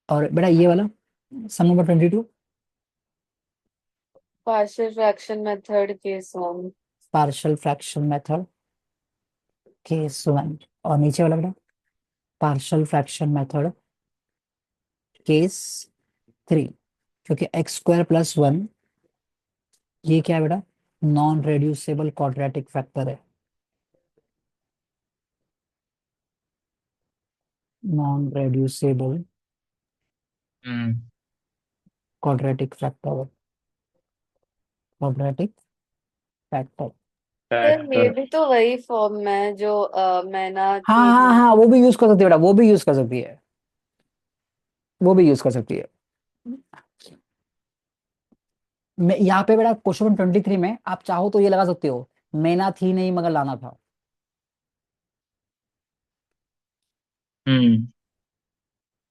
और बेटा ये वाला sum number 22, partial fraction method case 1। Partial fraction method case 1। और नीचे वाला बेटा पार्शियल फ्रैक्शन मेथड केस 3, क्योंकि एक्स स्क्वायर प्लस 1 ये क्या है बेटा? नॉन रेड्यूसेबल क्वाड्रेटिक फैक्टर है, non reducible hmm. Quadratic factor, quadratic factor. Sir ये फैक्टर। भी तो वही फॉर्म में है जो मैना हाँ थी हाँ नहीं। हाँ, वो भी यूज कर सकती है बेटा, वो भी यूज कर सकती है, वो भी यूज कर सकती है। मैं यहाँ पे बेटा क्वेश्चन 23 में आप चाहो तो ये लगा सकते हो, मैना थी नहीं मगर लाना था। हम्म।